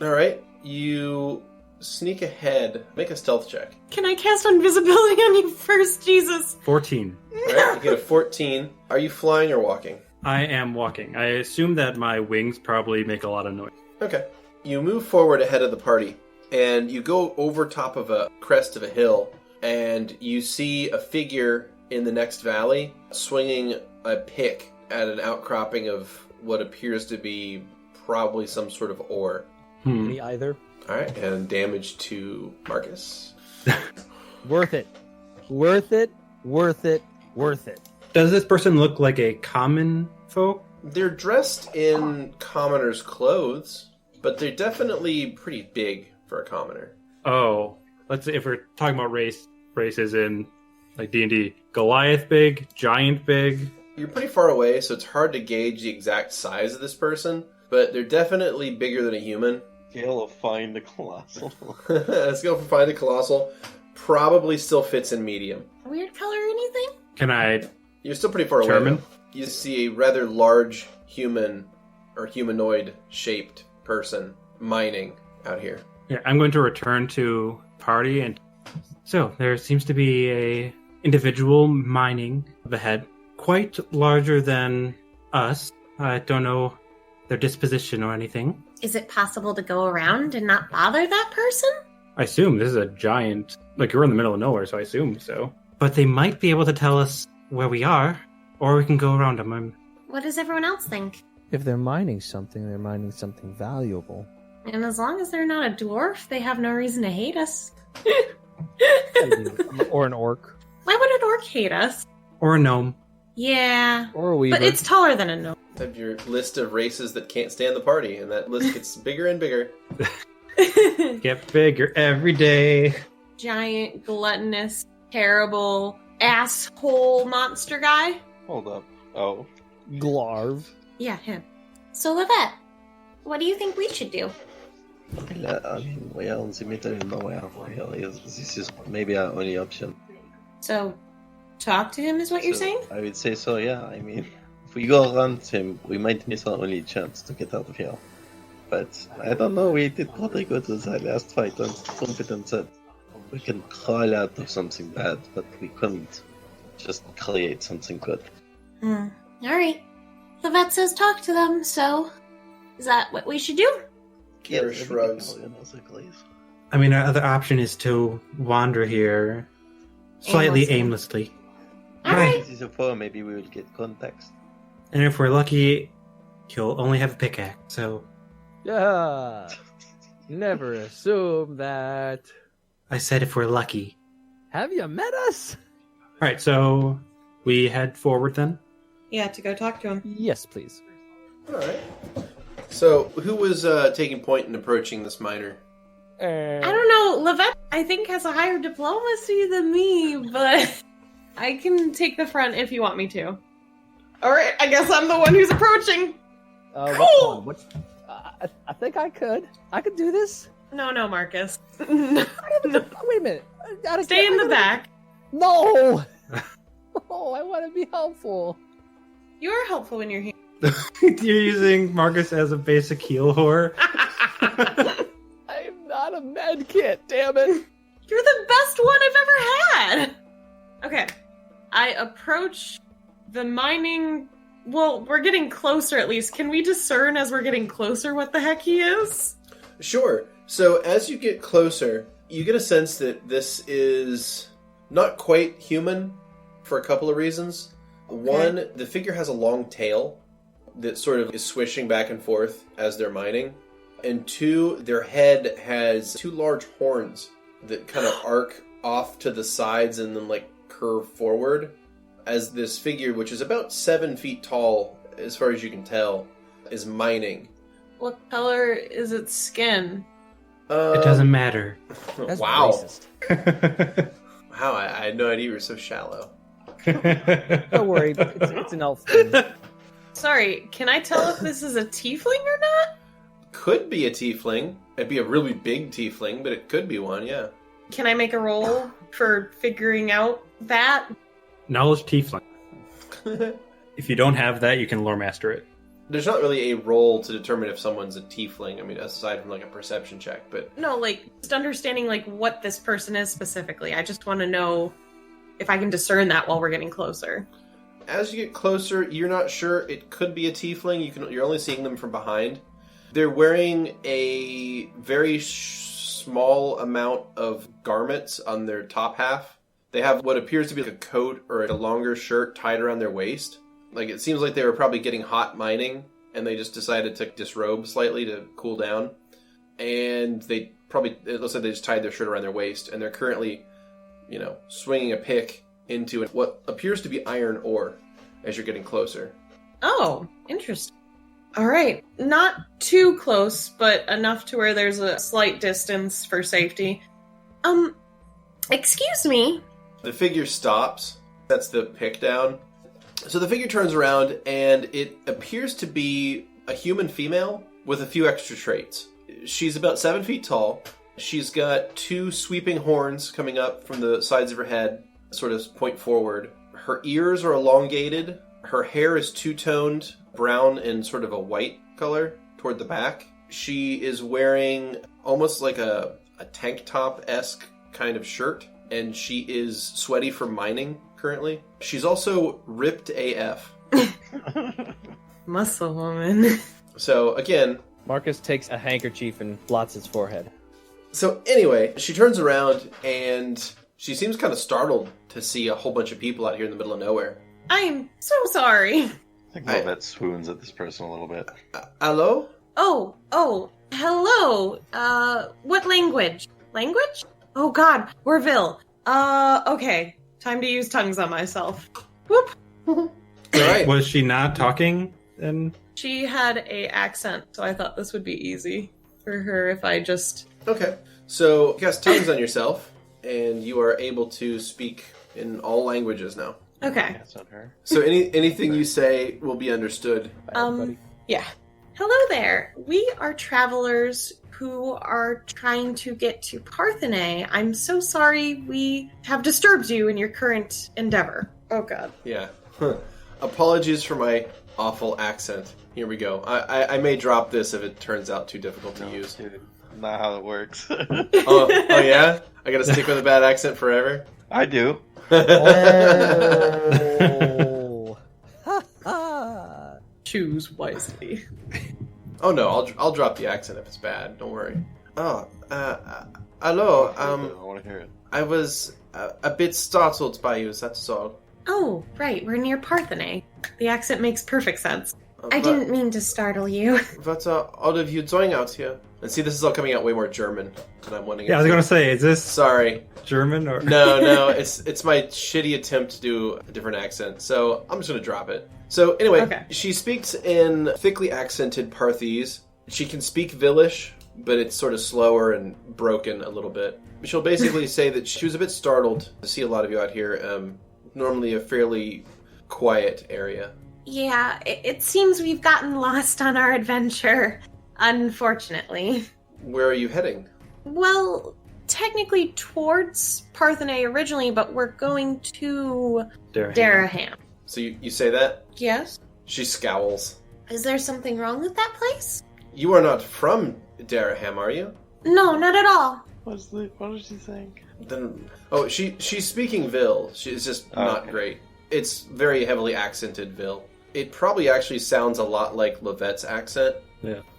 Alright, you sneak ahead. Make a stealth check. Can I cast invisibility on you first, Jesus? 14. Alright, you get a 14. Are you flying or walking? I am walking. I assume that my wings probably make a lot of noise. Okay. You move forward ahead of the party, and you go over top of a crest of a hill, and you see a figure in the next valley swinging a pick at an outcropping of what appears to be probably some sort of ore. Me either. All right, and damage to Markus. Worth it. Worth it. Worth it. Worth it. Does this person look like a common folk? They're dressed in commoner's clothes, but they're definitely pretty big for a commoner. Oh, let's say if we're talking about races in like D&D, Goliath big, giant big. You're pretty far away, so it's hard to gauge the exact size of this person, but they're definitely bigger than a human. Scale of Find the Colossal. Let's go for Find the Colossal. Probably still fits in medium. Weird color or anything? Can I? You're still pretty far away. German? Though. You see a rather large human or humanoid-shaped person mining out here. Yeah, I'm going to return to party, and so there seems to be a individual mining ahead, quite larger than us. I don't know their disposition or anything. Is it possible to go around and not bother that person? I assume this is a giant, like you're in the middle of nowhere, so I assume so. But they might be able to tell us where we are, or we can go around them. What does everyone else think? If they're mining something valuable. And as long as they're not a dwarf, they have no reason to hate us. Or an orc. Why would an orc hate us? Or a gnome. Yeah. Or a weaver. But it's taller than a gnome. Have your list of races that can't stand the party, and that list gets bigger and bigger. Get bigger every day. Giant, gluttonous, terrible, asshole monster guy. Hold up. Oh. Glarv. Yeah, him. So, Lovette, what do you think we should do? I mean, we are in the middle of nowhere. This is maybe our only option. So, talk to him is what you're saying? I would say so, yeah. I mean, if we go around him, we might miss our only chance to get out of here. But I don't know, we did pretty good with our last fight. I'm confident that we can crawl out of something bad, but we couldn't just create something good. Alright. Lovette says talk to them, so is that what we should do? Kira shrugs. I mean, our other option is to wander here slightly aimlessly. Alright. This is a four, maybe we will get context. And if we're lucky, he'll only have a pickaxe, so... Yeah. Never assume that. I said if we're lucky. Have you met us? Alright, so we head forward then? Yeah, to go talk to him. Yes, please. Alright. So, who was taking point in approaching this miner? I don't know. Lovette, I think, has a higher diplomacy than me, but I can take the front if you want me to. Alright, I guess I'm the one who's approaching. Cool! I think I could. I could do this. No, Markus. Wait a minute. Stay in the back. No! Oh, I want to be helpful. You are helpful when you're here. You're using Markus as a basic heal whore? I'm not a med kit, damn it. You're the best one I've ever had! Okay. I approach the mining... Well, we're getting closer at least. Can we discern as we're getting closer what the heck he is? Sure. So, as you get closer, you get a sense that this is not quite human for a couple of reasons. One, the figure has a long tail that sort of is swishing back and forth as they're mining. And two, their head has two large horns that kind of arc off to the sides and then like curve forward as this figure, which is about 7 feet tall, as far as you can tell, is mining. What color is its skin? It doesn't matter. That's wow. racist. Wow, I had no idea you were so shallow. Don't worry, it's an elf thing. Sorry, can I tell if this is a tiefling or not? Could be a tiefling. It'd be a really big tiefling, but it could be one, yeah. Can I make a roll for figuring out that? Knowledge tiefling. If you don't have that, you can lore master it. There's not really a roll to determine if someone's a tiefling, I mean, aside from like a perception check, but... No, like, just understanding like what this person is specifically. I just want to know if I can discern that while we're getting closer. As you get closer, you're not sure. It could be a tiefling. You're only seeing them from behind. They're wearing a very small amount of garments on their top half. They have what appears to be like a coat or a longer shirt tied around their waist. Like, it seems like they were probably getting hot mining, and they just decided to disrobe slightly to cool down. And it looks like they just tied their shirt around their waist, and they're currently, swinging a pick into what appears to be iron ore as you're getting closer. Oh, interesting. All right. Not too close, but enough to where there's a slight distance for safety. Excuse me. The figure stops, sets the pick down. So the figure turns around, and it appears to be a human female with a few extra traits. She's about 7 feet tall. She's got 2 sweeping horns coming up from the sides of her head, sort of point forward. Her ears are elongated. Her hair is two-toned, brown and sort of a white color toward the back. She is wearing almost like a tank top-esque kind of shirt, and she is sweaty from mining currently. She's also ripped AF. Muscle woman. So, again... Markus takes a handkerchief and blots his forehead. So, anyway, she turns around, and she seems kind of startled to see a whole bunch of people out here in the middle of nowhere. I'm so sorry. I think Lovette swoons at this person a little bit. Hello? Oh, hello. What language? Language? Oh god, we're Vil. Okay. Time to use tongues on myself. Whoop. All right. Was she not talking then? She had a accent, so I thought this would be easy for her if I just... Okay. So, you cast tongues on yourself, and you are able to speak in all languages now. Okay. That's on her. So anything you say will be understood. Yeah. Hello there. We are travelers who are trying to get to Parthenae. I'm so sorry we have disturbed you in your current endeavor. Oh god. Yeah. Apologies for my awful accent. Here we go. I may drop this if it turns out too difficult to use. Dude, not how it works. Oh yeah? I gotta stick with a bad accent forever? I do. Oh. Choose wisely. Oh no, I'll drop the accent if it's bad. Don't worry. Oh, hello. I want to hear it. I was a bit startled by you. That's all. Oh, right. We're near Parthenae. The accent makes perfect sense. I But- didn't mean to startle you. What are all of you doing out here? And see, this is all coming out way more German than I'm wanting. Yeah, I was gonna say, is this Sorry. German or No, it's my shitty attempt to do a different accent, so I'm just gonna drop it. So anyway, Okay. She speaks in thickly accented Parthese. She can speak Vilish, but it's sort of slower and broken a little bit. She'll basically say that she was a bit startled to see a lot of you out here. Normally a fairly quiet area. Yeah, it seems we've gotten lost on our adventure, unfortunately. Where are you heading? Well, technically towards Parthenae originally, but we're going to Daraham. So you say that? Yes? She scowls. Is there something wrong with that place? You are not from Daraham, are you? No, not at all. What is she saying? Then, she's speaking Vil. She's just not Okay. great. It's very heavily accented Vil. It probably actually sounds a lot like Lovette's accent.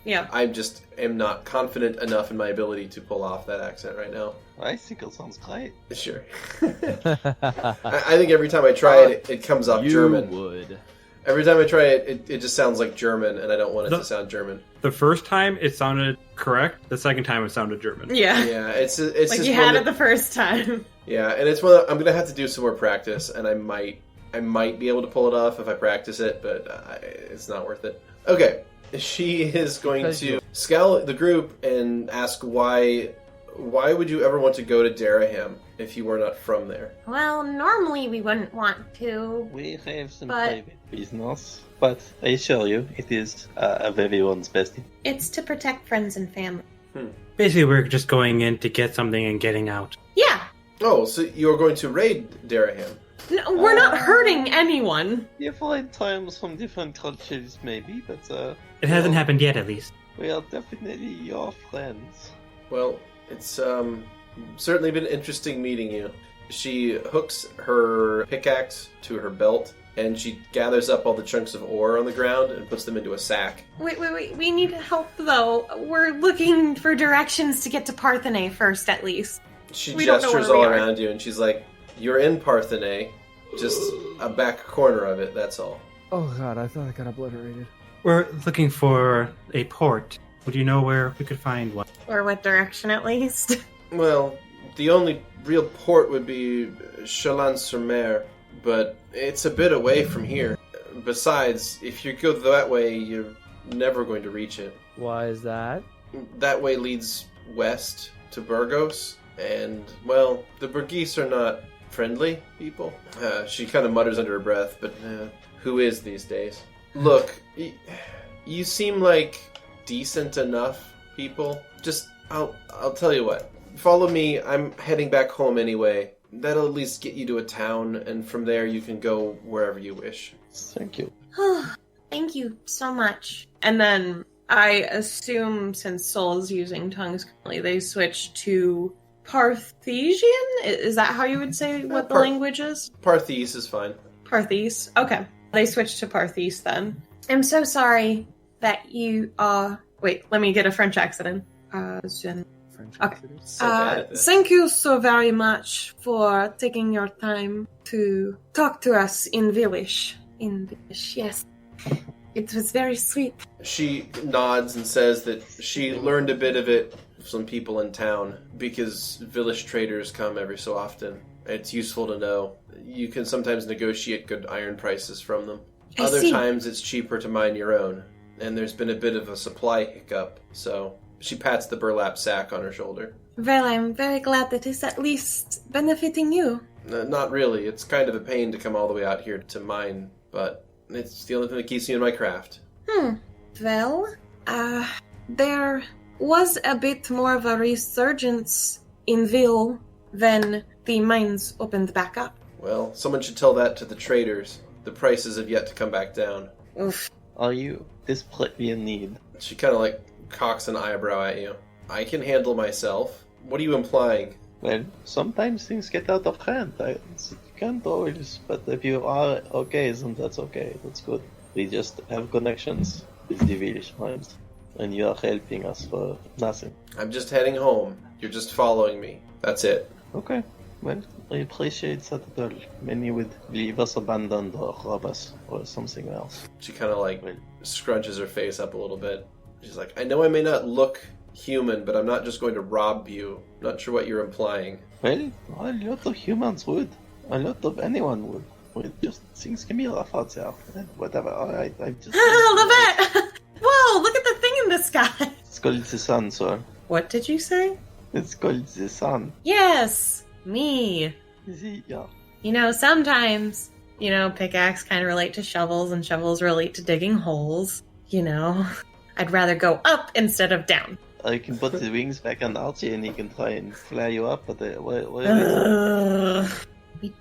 Yeah. I just am not confident enough in my ability to pull off that accent right now. Icicle sounds great. Sure. I think every time I try it, it comes off German. Would. Every time I try it, it just sounds like German, and I don't want it to sound German. the first time it sounded correct, the second time it sounded German. Yeah. Yeah, it's Like just you had it the first time. Yeah, and it's one that I'm gonna have to do some more practice, and I might be able to pull it off if I practice it, but it's not worth it. Okay, she is going to scowl at the group and ask why would you ever want to go to Daraham if you were not from there? Well, normally we wouldn't want to. We have some But- private business, but I assure you, it is everyone's best. It's to protect friends and family. Basically, we're just going in to get something and getting out. Yeah. Oh, so you're going to raid Daraham? No, we're not hurting anyone. You find times from different cultures, maybe, but It hasn't happened yet, at least. we are definitely your friends. Well, it's certainly been interesting meeting you. She hooks her pickaxe to her belt And she gathers up all the chunks of ore on the ground and puts them into a sack. Wait. We need help, though. We're looking for directions to get to Parthenae first, at least. She We don't know gestures where we all are. around you, and she's like, "You're in Parthenae, just a back corner of it, that's all." Oh god, I thought I got obliterated. We're looking for a port. Would you know where we could find one? Or what direction, at least. Well, the only real port would be Chalons-sur-Mer, but it's a bit away from here. Besides, if you go that way, you're never going to reach it. Why is that? That way leads west to Burgos, and, well, the Burgese are not friendly people. She kind of mutters under her breath, but who is these days? Look, you seem like decent enough people. Just, I'll tell you what. Follow me, I'm heading back home anyway. That'll at least get you to a town, and from there you can go wherever you wish. Thank you. Thank you so much. And then I assume, since Soul's using tongues currently, they switch to Parthesian? Is that how you would say what the language is? Parthese is fine. Parthese. Okay. They switched to Parthese then. I'm so sorry that you are... Wait, let me get a French accent in. Okay. So bad at this. Thank you so very much for taking your time to talk to us in Village. In Village, yes. It was very sweet. She nods and says that she learned a bit of it from some people in town because village traders come every so often. It's useful to know. You can sometimes negotiate good iron prices from them. I Other see. times it's cheaper to mine your own. And there's been a bit of a supply hiccup, so she pats the burlap sack on her shoulder. Well, I'm very glad that it's at least benefiting you. Not really. It's kind of a pain to come all the way out here to mine, but it's the only thing that keeps me in my craft. Well, there was a bit more of a resurgence in Ville when the mines opened back up. Well, someone should tell that to the traders. The prices have yet to come back down. Oof. Are you this plebeian need? She kind of like cocks an eyebrow at you. I can handle myself. What are you implying? Well, sometimes things get out of hand. You can't always, but if you are okay, then that's okay. That's good. We just have connections with the village mines, and you are helping us for nothing. I'm just heading home. You're just following me. That's it. Okay. Well, I appreciate that, but many would leave us abandoned or rob us or something else. She kind of like scrunches her face up a little bit. She's like, I know I may not look human, but I'm not just going to rob you. Not sure what you're implying. Well, a lot of humans would. A lot of anyone would. Well, just things can be rough out there. Whatever. Alright, I just. Lovette! Whoa, look at the thing in the sky! It's called the sun, sir. What did you say? It's called the sun. Yes, me. Yeah. You know, sometimes, pickaxe kind of relate to shovels, and shovels relate to digging holes. I'd rather go up instead of down. I can put the wings back on Archie and he can try and fly you up, but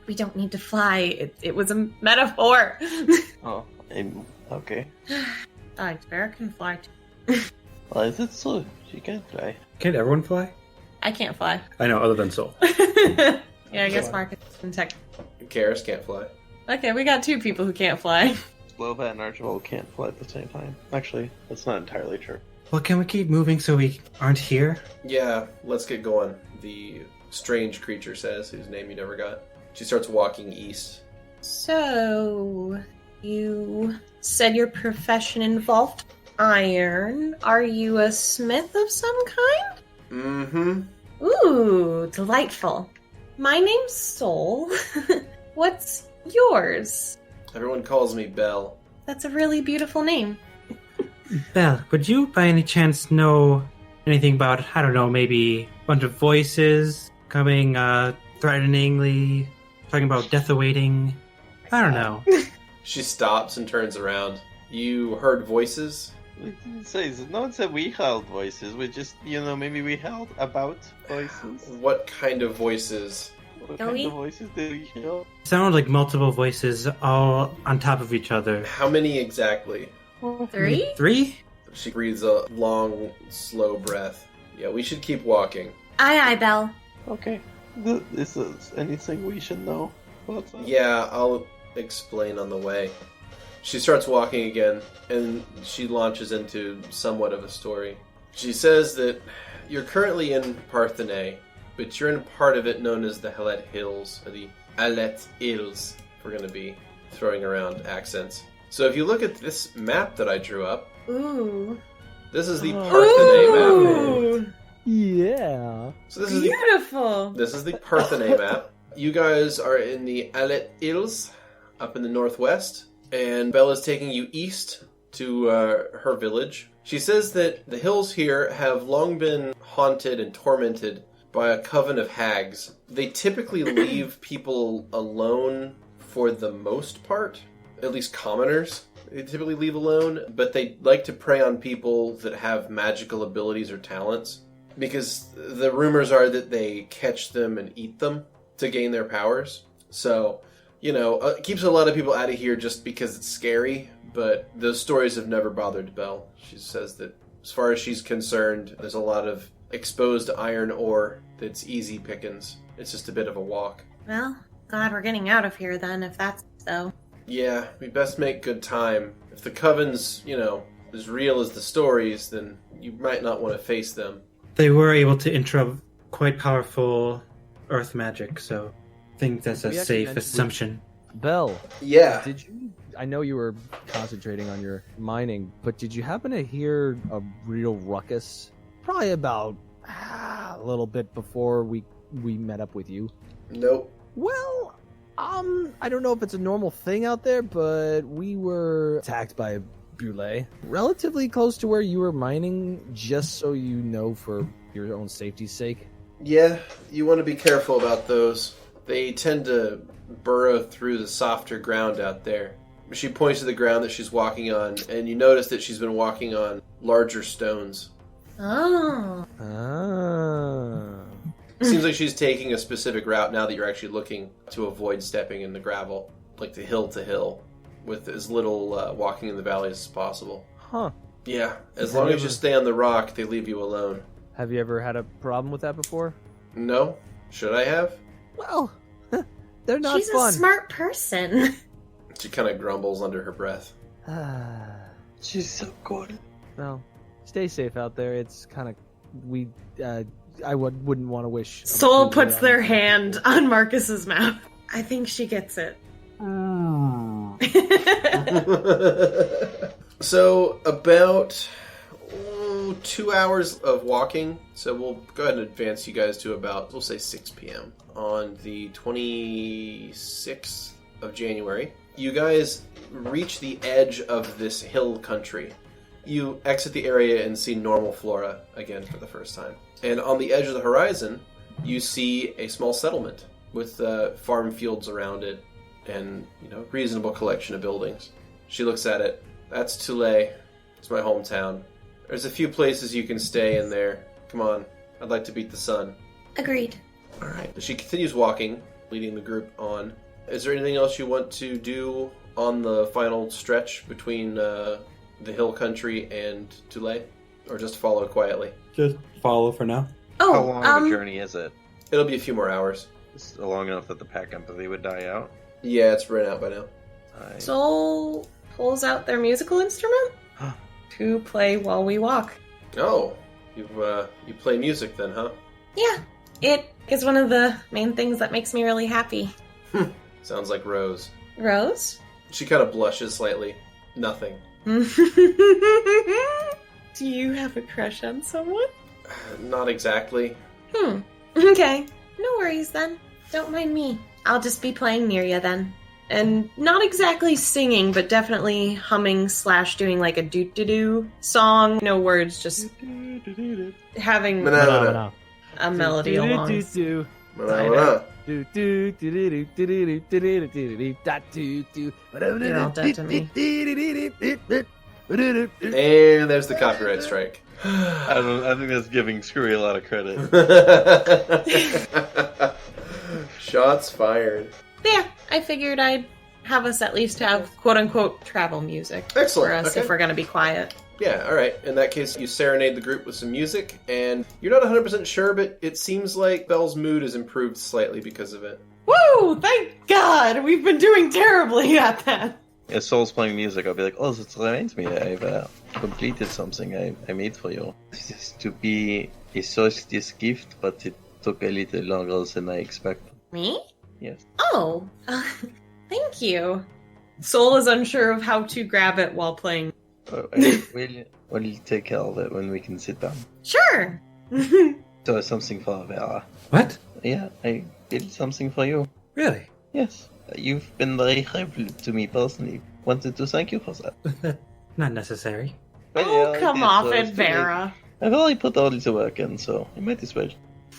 We don't need to fly. It was a metaphor. Oh, okay. Vera can fly too. Well, is it so? She can fly. Can't everyone fly? I can't fly. I know, other than Soul. Yeah, I guess Markus can tech. Karis can't fly. Okay, we got two people who can't fly. Lovette and Archibald can't fly at the same time. Actually, that's not entirely true. Well, can we keep moving so we aren't here? Yeah, let's get going. The strange creature says, whose name you never got. She starts walking east. So, you said your profession involved iron. Are you a smith of some kind? Mm-hmm. Ooh, delightful. My name's Soul. What's yours? Everyone calls me Belle. That's a really beautiful name. Belle, would you by any chance know anything about, I don't know, maybe a bunch of voices coming threateningly, talking about death awaiting? I don't know. She stops and turns around. You heard voices? We didn't say that. No one said we held voices. We just, maybe we held about voices. What kind of voices? What kind of voices did we hear? Sounded like multiple voices all on top of each other. How many exactly? 3? 3? She breathes a long, slow breath. Yeah, we should keep walking. Aye, Belle. Okay. Is there anything we should know about that? Yeah, I'll explain on the way. She starts walking again, and she launches into somewhat of a story. She says that you're currently in Parthenay, but you're in part of it known as the Halette Hills, or the Halette Hills, if we're going to be throwing around accents. So if you look at this map that I drew up, Ooh. this is the Parthenay map. Ooh. Yeah. So this is Beautiful. This is the Parthenay map. You guys are in the Halette Hills, up in the northwest, and Bella's taking you east to her village. She says that the hills here have long been haunted and tormented by a coven of hags. They typically leave people alone for the most part, at least commoners. They typically leave alone, but they like to prey on people that have magical abilities or talents, because the rumors are that they catch them and eat them to gain their powers. So, it keeps a lot of people out of here just because it's scary, but those stories have never bothered Belle. She says that as far as she's concerned, there's a lot of exposed iron ore that's easy pickings. It's just a bit of a walk. Well, glad we're getting out of here then, if that's so. Yeah, we best make good time. If the coven's, as real as the stories, then you might not want to face them. They were able to interrupt quite powerful earth magic, so I think that's a safe assumption. Belle. Yeah. Did you? I know you were concentrating on your mining, but did you happen to hear a real ruckus? Probably about a little bit before we met up with you. Nope. Well, I don't know if it's a normal thing out there, but we were attacked by a Bulette relatively close to where you were mining, just so you know for your own safety's sake. Yeah, you want to be careful about those. They tend to burrow through the softer ground out there. She points to the ground that she's walking on, and you notice that she's been walking on larger stones. Oh. Seems like she's taking a specific route now that you're actually looking to avoid stepping in the gravel, like the hill to hill, with as little walking in the valleys as possible. Huh. Yeah, as long as you stay on the rock, they leave you alone. Have you ever had a problem with that before? No? Should I have? Well, they're not She's fun. a smart person. She kind of grumbles under her breath. She's so good. Well, stay safe out there. It's kind of... I wouldn't want to wish... Soul puts their hand on Marcus's mouth. I think she gets it. So, about 2 hours of walking. So we'll go ahead and advance you guys to about, we'll say 6 p.m. on the 26th of January. You guys reach the edge of this hill country. You exit the area and see normal flora again for the first time. And on the edge of the horizon, you see a small settlement with farm fields around it and, reasonable collection of buildings. She looks at it. That's Tulay. It's my hometown. There's a few places you can stay in there. Come on. I'd like to beat the sun. Agreed. All right. She continues walking, leading the group on. Is there anything else you want to do on the final stretch between the hill country and Tulay? Or just follow quietly? Just follow for now. Oh, How long of a journey is it? It'll be a few more hours. It's long enough that the pack empathy would die out. Yeah, it's run out by now. Soul pulls out their musical instrument to play while we walk. Oh, you play music then, huh? Yeah, it is one of the main things that makes me really happy. Sounds like Rose. Rose? She kind of blushes slightly. Nothing. Do you have a crush on someone? Not exactly. Okay. No worries then. Don't mind me. I'll just be playing near you then. And not exactly singing, but definitely humming / doing like a doo-doo-doo song. No words, just having a melody along. You're all dead to me. And there's the copyright strike. I think that's giving Skrewy a lot of credit. Shots fired. Yeah, I figured I'd have us at least have quote-unquote travel music. Excellent. For us Okay. if we're going to be quiet. Yeah, alright. In that case, you serenade the group with some music, and you're not 100% sure, but it seems like Belle's mood has improved slightly because of it. Woo! Thank God! We've been doing terribly at that. If Soul's playing music, I'll be like, oh, that reminds me, I've completed something I made for you. This is to be a solstice gift, but it took a little longer than I expected. Me? Yes. Oh, thank you. Soul is unsure of how to grab it while playing. We'll take care of it when we can sit down. Sure. So something for Vera. What? Yeah, I did something for you. Really? Yes. You've been very helpful to me personally. Wanted to thank you for that. Not necessary. But Oh, yeah, come I did, off so it, it's too late. Vera. I've already put all the work in, so you might as well.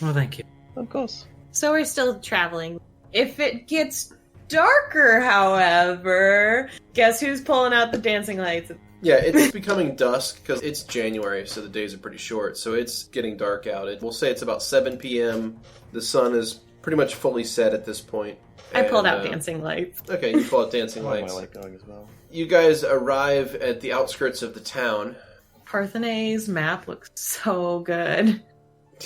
Well, thank you. Of course. So we're still traveling. If it gets darker, however, guess who's pulling out the dancing lights? Yeah, it's becoming dusk because it's January, so the days are pretty short. So it's getting dark out. We'll say it's about 7 p.m. The sun is pretty much fully set at this point. I pulled out dancing lights. Okay, you pull out dancing Oh, lights. I like going as well. You guys arrive at the outskirts of the town. Parthenae's map looks so good.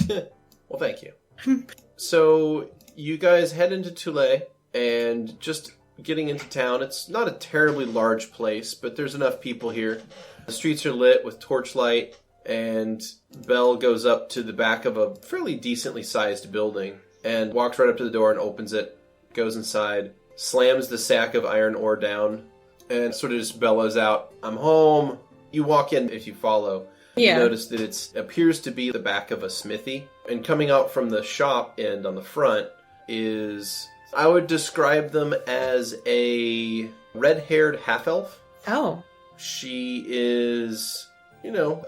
Well, thank you. So you guys head into Tulay, and just getting into town, it's not a terribly large place, but there's enough people here. The streets are lit with torchlight, and Belle goes up to the back of a fairly decently sized building and walks right up to the door and opens it, goes inside, slams the sack of iron ore down, and sort of just bellows out, "I'm home." You walk in, if you follow. Yeah. You notice that it appears to be the back of a smithy. And coming out from the shop end on the front is, I would describe them as a red-haired half-elf. Oh. She is,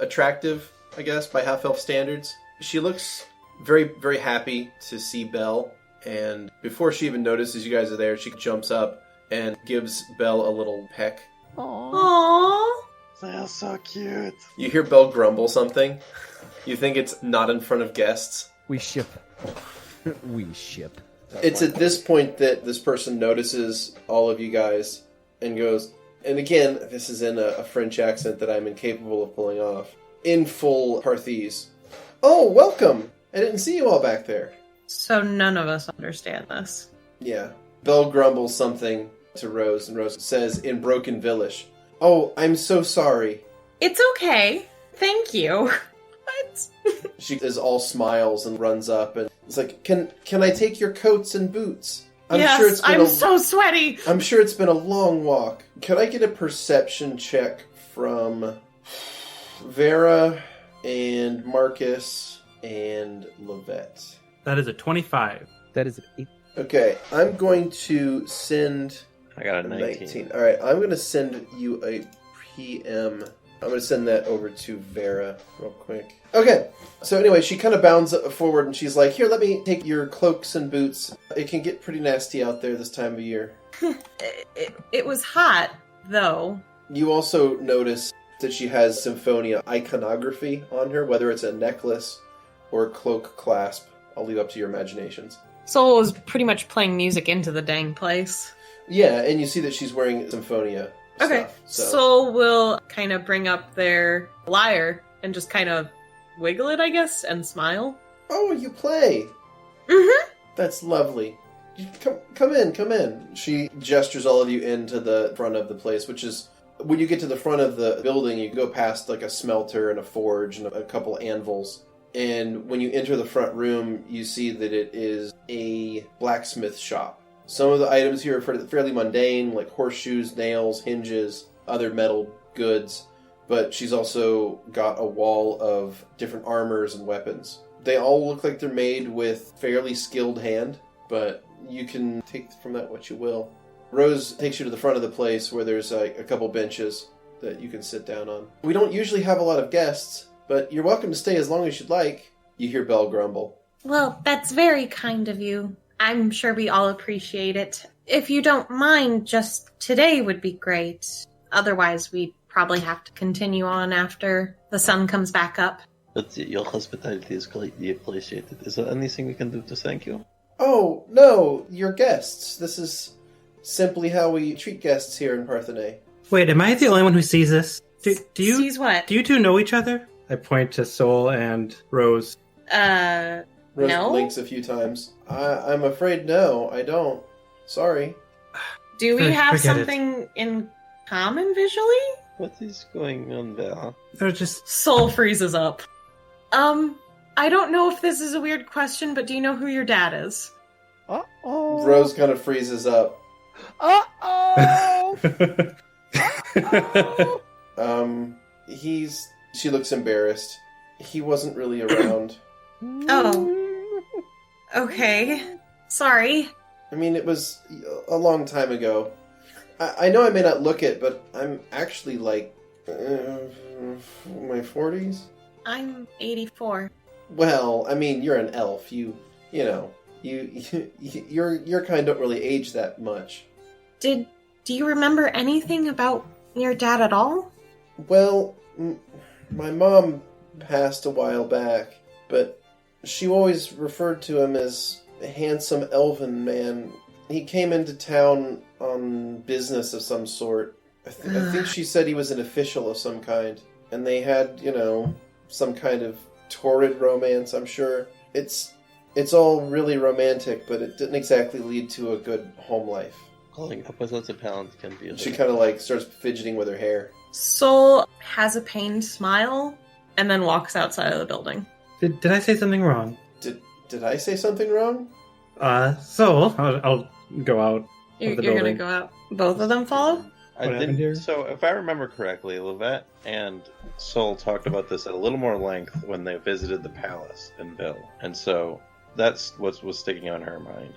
attractive, I guess, by half-elf standards. She looks very, very happy to see Belle. And before she even notices you guys are there, she jumps up and gives Belle a little peck. Aww. They are so cute. You hear Belle grumble something. You think it's not in front of guests. We ship. We ship. It's at this point that this person notices all of you guys and goes, and again, this is in a French accent that I'm incapable of pulling off, in full Parthese. "Oh, welcome! I didn't see you all back there." So none of us understand this. Yeah. Belle grumbles something to Rose, and Rose says in broken Villish, "Oh, I'm so sorry." It's okay. Thank you. What? She is all smiles and runs up and it's like, Can I take your coats and boots? I'm so sweaty. I'm sure it's been a long walk. Could I get a perception check from Vera and Markus and Lovette? That is a 25. That is an 8. Okay, I'm going to send I got a 19. Alright, I'm going to send you a PM. I'm going to send that over to Vera real quick. Okay, so anyway, she kind of bounds forward and she's like, "Here, let me take your cloaks and boots. It can get pretty nasty out there this time of year." It was hot, though. You also notice that she has Symphonia iconography on her, whether it's a necklace or a cloak clasp. I'll leave up to your imaginations. Soul was pretty much playing music into the dang place. Yeah, and you see that she's wearing Symphonia Okay, stuff. So. Soul will kind of bring up their lyre and just kind of wiggle it, I guess, and smile. "Oh, you play? Mm-hmm. That's lovely. Come in. She gestures all of you into the front of the place, which is, when you get to the front of the building, you go past like a smelter and a forge and a couple anvils. And when you enter the front room, you see that it is a blacksmith shop. Some of the items here are fairly mundane, like horseshoes, nails, hinges, other metal goods. But she's also got a wall of different armors and weapons. They all look like they're made with fairly skilled hand, but you can take from that what you will. Rose takes you to the front of the place where there's a couple benches that you can sit down on. "We don't usually have a lot of guests, but you're welcome to stay as long as you'd like." You hear Belle grumble. Well, that's very kind of you. I'm sure we all appreciate it. If you don't mind, just today would be great. Otherwise, we'd probably have to continue on after the sun comes back up. But your hospitality is greatly appreciated. Is there anything we can do to thank you? "Oh, no, you're guests. This is simply how we treat guests here in Parthenae." Wait, am I the only one who sees this? Do you Sees what? Do you two know each other? I point to Soul and Rose. Rose No? blinks a few times. I'm afraid no, I don't. Sorry. Do we have Forget it. something in common visually? What is going on there? They're just... Soul freezes up. I don't know if this is a weird question, but do you know who your dad is? Uh-oh. Rose kind of freezes up. Uh-oh. She looks embarrassed. He wasn't really around. Oh. Okay. Sorry. I mean, it was a long time ago. I know I may not look it, but I'm actually like my 40s. I'm 84. Well, I mean, you're an elf. Your kind don't really age that much. Do you remember anything about your dad at all? Well, my mom passed a while back, but she always referred to him as a handsome elven man. He came into town on business of some sort. I think she said he was an official of some kind. And they had, some kind of torrid romance, I'm sure. It's all really romantic, but it didn't exactly lead to a good home life. Calling up with lots of talent can be a She kind of starts fidgeting with her hair. Soul has a pained smile and then walks outside of the building. Did I say something wrong? Did I say something wrong? So I'll go out You're of the going to building. go out. Both of them follow? I What happened here? So, if I remember correctly, Lovette and Soul talked about this at a little more length when they visited the palace in Ville. And so, that's what was sticking on her mind.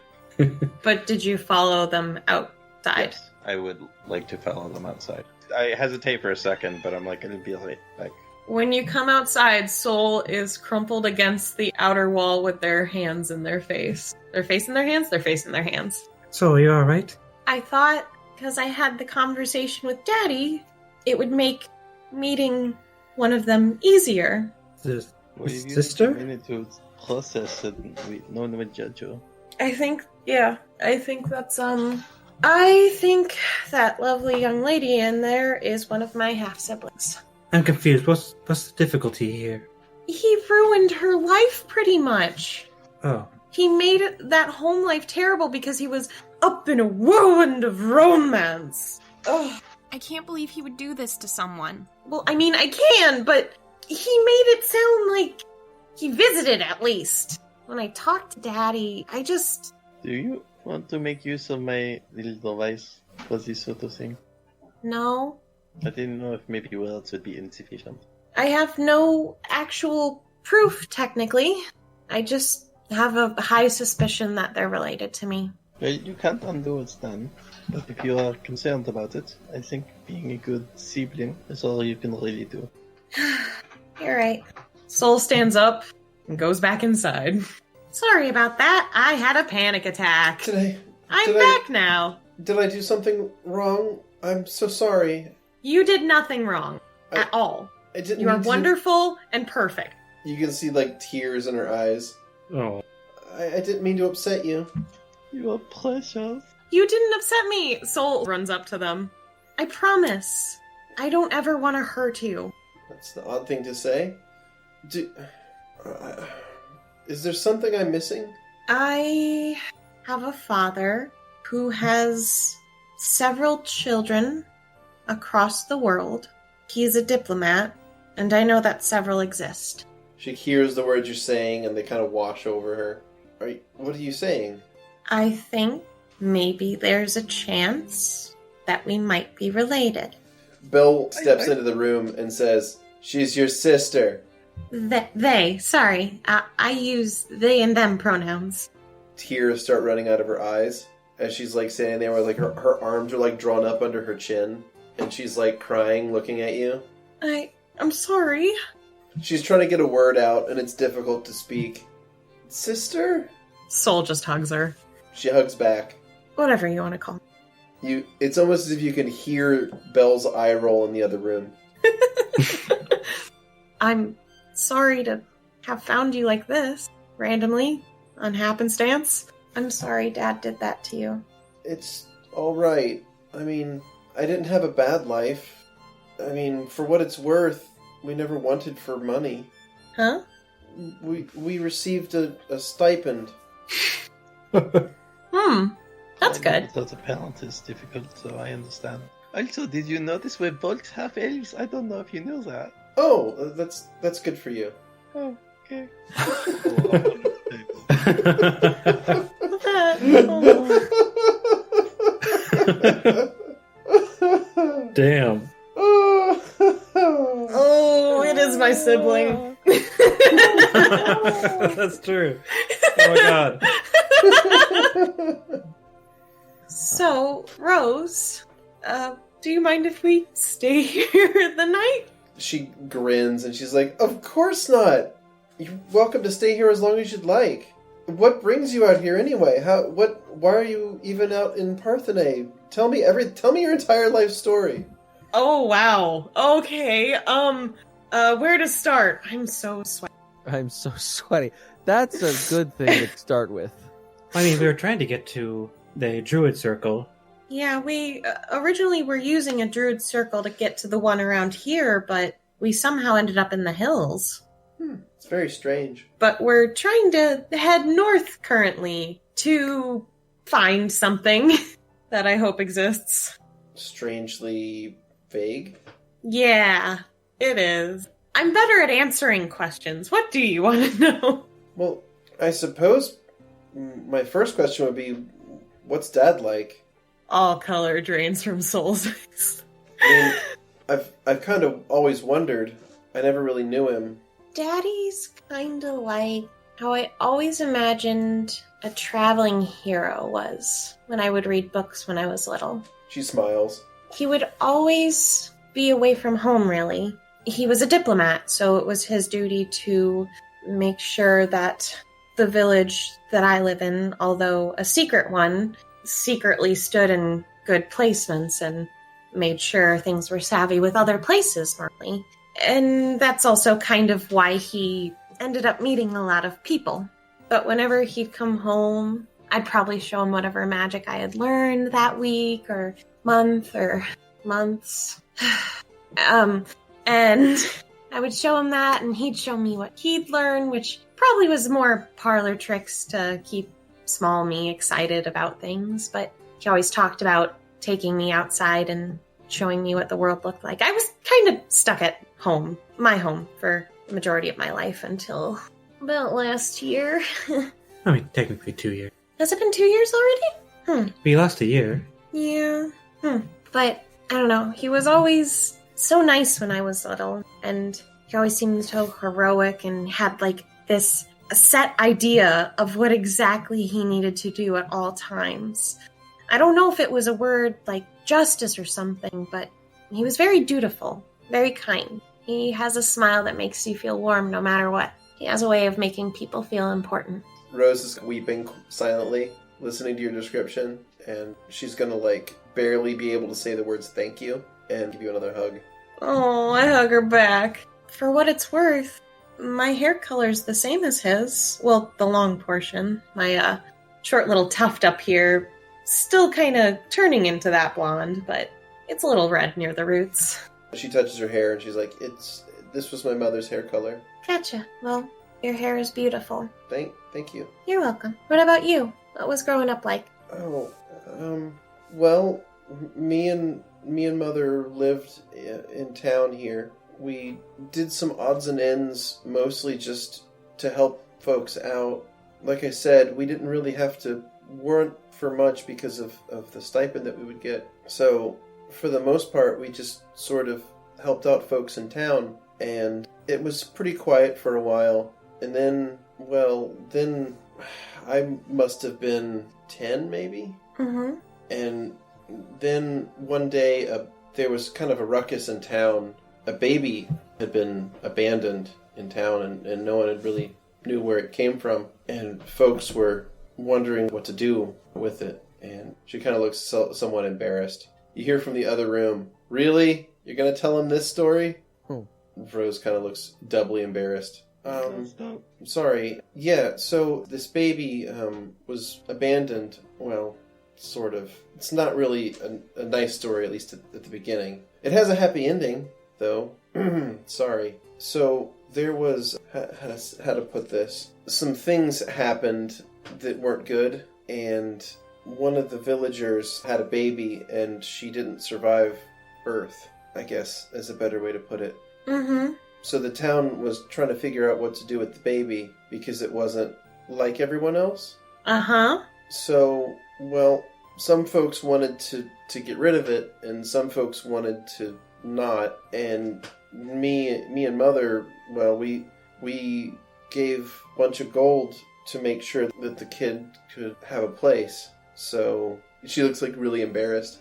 But did you follow them outside? Yes, I would like to follow them outside. I hesitate for a second, but I'm gonna be like... When you come outside, Soul is crumpled against the outer wall with their hands in their face. Their face in their hands? Their face in their hands. So, you alright? I thought, because I had the conversation with Daddy, it would make meeting one of them easier. Sister? We need to process it. No one would judge you. I think that lovely young lady in there is one of my half-siblings. I'm confused. What's the difficulty here? He ruined her life, pretty much. Oh. He made that home life terrible because he was up in a whirlwind of romance. Ugh. I can't believe he would do this to someone. Well, I mean, I can, but he made it sound like he visited, at least. When I talked to Daddy, I just... Do you want to make use of my little device for this sort of thing? No. I didn't know if maybe words would be insufficient. I have no actual proof, technically. I just have a high suspicion that they're related to me. Well, you can't undo what's done, but if you are concerned about it, I think being a good sibling is all you can really do. You're right. Soul stands up and goes back inside. Sorry about that. I had a panic attack. I'm back now. Did I do something wrong? I'm so sorry. You did nothing wrong at all. I didn't. You are mean to- wonderful and perfect. You can see tears in her eyes. Oh. I didn't mean to upset you. You are precious. You didn't upset me. Soul runs up to them. I promise. I don't ever want to hurt you. That's the odd thing to say. Is there something I'm missing? I have a father who has several children across the world. He's a diplomat, and I know that several exist. She hears the words you're saying, and they kind of wash over her. What are you saying? I think maybe there's a chance that we might be related. Bill steps into the room and says, "She's your sister." Sorry. I use they and them pronouns. Tears start running out of her eyes as she's standing there where her arms are drawn up under her chin, and she's crying, looking at you. I'm sorry. She's trying to get a word out, and it's difficult to speak. Sister? Soul just hugs her. She hugs back. Whatever you want to call me. It's almost as if you can hear Belle's eye roll in the other room. I'm sorry to have found you like this, randomly, on happenstance. I'm sorry Dad did that to you. It's alright. I mean, I didn't have a bad life. I mean, for what it's worth, we never wanted for money. Huh? we received a stipend. That's good. That the parent is difficult, so I understand. Also, did you notice we're both half elves? I don't know if you knew that. Oh, that's good for you. Oh, okay. Damn. Oh, it is my sibling. That's true. Oh my god. So, Rose, do you mind if we stay here the night? She grins and she's like, "Of course not. You're welcome to stay here as long as you'd like. What brings you out here anyway? Why are you even out in Parthenay? Tell me your entire life story." Oh, wow. Okay, where to start? I'm so sweaty. I'm so sweaty. That's a good thing to start with. I mean, we were trying to get to the Druid Circle. Yeah, we originally were using a Druid circle to get to the one around here, but we somehow ended up in the hills. It's very strange. But we're trying to head north currently to find something that I hope exists. Strangely vague. Yeah, it is. I'm better at answering questions. What do you want to know? Well, I suppose my first question would be, what's Dad like? All color drains from souls. I mean, I've kind of always wondered. I never really knew him. Daddy's kind of like how I always imagined a traveling hero was when I would read books when I was little. She smiles. He would always be away from home, really. He was a diplomat, so it was his duty to make sure that the village that I live in, although a secret one, secretly stood in good placements and made sure things were savvy with other places normally. And that's also kind of why he ended up meeting a lot of people. But whenever he'd come home, I'd probably show him whatever magic I had learned that week or month or months. And I would show him that, and he'd show me what he'd learned, which probably was more parlor tricks to keep small me excited about things. But he always talked about taking me outside and showing me what the world looked like. I was kind of stuck at home, my home, for the majority of my life until about last year. I mean, technically 2 years. Has it been 2 years already? We lost a year. Yeah. But, I don't know, he was always so nice when I was little, and he always seemed so heroic and had, like, this set idea of what exactly he needed to do at all times. I don't know if it was a word like justice or something, but he was very dutiful, very kind. He has a smile that makes you feel warm no matter what. He has a way of making people feel important. Rose is weeping silently, listening to your description, and she's gonna, like, barely be able to say the words thank you and give you another hug. Oh, I hug her back. For what it's worth, my hair color's the same as his. Well, the long portion. My short little tuft up here, still kind of turning into that blonde, but it's a little red near the roots. She touches her hair and she's like, this was my mother's hair color. Gotcha. Well, your hair is beautiful. Thank you. You're welcome. What about you? What was growing up like? Oh, well, me and Mother lived in town here. We did some odds and ends, mostly just to help folks out. Like I said, we didn't really have to warrant for much because of the stipend that we would get. So, for the most part, we just sort of helped out folks in town, and it was pretty quiet for a while. And then I must have been 10, maybe? Mm-hmm. And then one day, there was kind of a ruckus in town. A baby had been abandoned in town, and no one had really knew where it came from. And folks were wondering what to do with it. And she kind of looks somewhat embarrassed. You hear from the other room, "Really? You're going to tell him this story?" Rose kind of looks doubly embarrassed. I'm sorry. Yeah, so this baby was abandoned. Well, sort of. It's not really a nice story, at least at the beginning. It has a happy ending, though. Sorry. So there was, how to put this, some things happened that weren't good, and one of the villagers had a baby, and she didn't survive birth, I guess, is a better way to put it. Mm-hmm. So the town was trying to figure out what to do with the baby, because it wasn't like everyone else. Uh-huh. So, well, some folks wanted to get rid of it, and some folks wanted to not, and me and Mother, well, we gave a bunch of gold to make sure that the kid could have a place. So she looks like really embarrassed.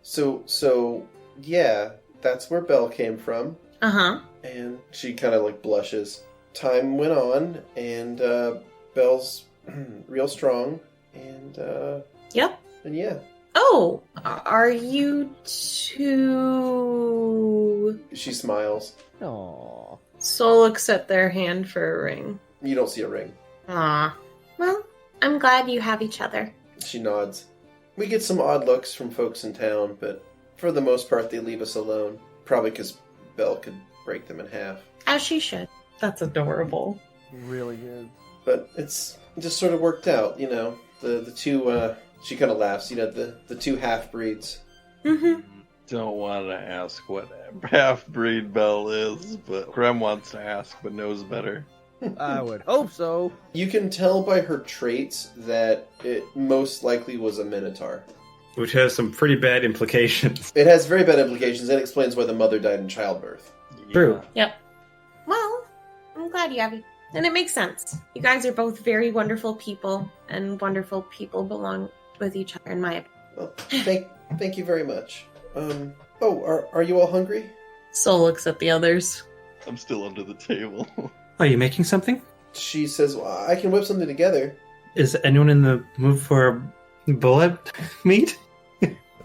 So yeah, that's where Belle came from. Uh-huh. And she kind of like blushes. Time went on, and Belle's real strong, and Yep. And yeah. Oh, are you two... She smiles. Aww. Soul looks at their hand for a ring. You don't see a ring. Aw. Well, I'm glad you have each other. She nods. We get some odd looks from folks in town, but for the most part they leave us alone. Probably because Belle could break them in half. As she should. That's adorable. Really good. But it's just sort of worked out, you know. The two, she kind of laughs, you know, the two half-breeds. Mm-hmm. Don't want to ask what half-breed Belle is, but Grem wants to ask but knows better. I would hope so. You can tell by her traits that it most likely was a Minotaur. Which has some pretty bad implications. It has very bad implications and explains why the mother died in childbirth. True. Yep. Well, I'm glad you have you. And it makes sense. You guys are both very wonderful people, and wonderful people belong with each other, in my opinion. Well, thank you very much. Are you all hungry? Soul looks at the others. I'm still under the table. Are you making something? She says, well, I can whip something together. Is anyone in the mood for bullet meat?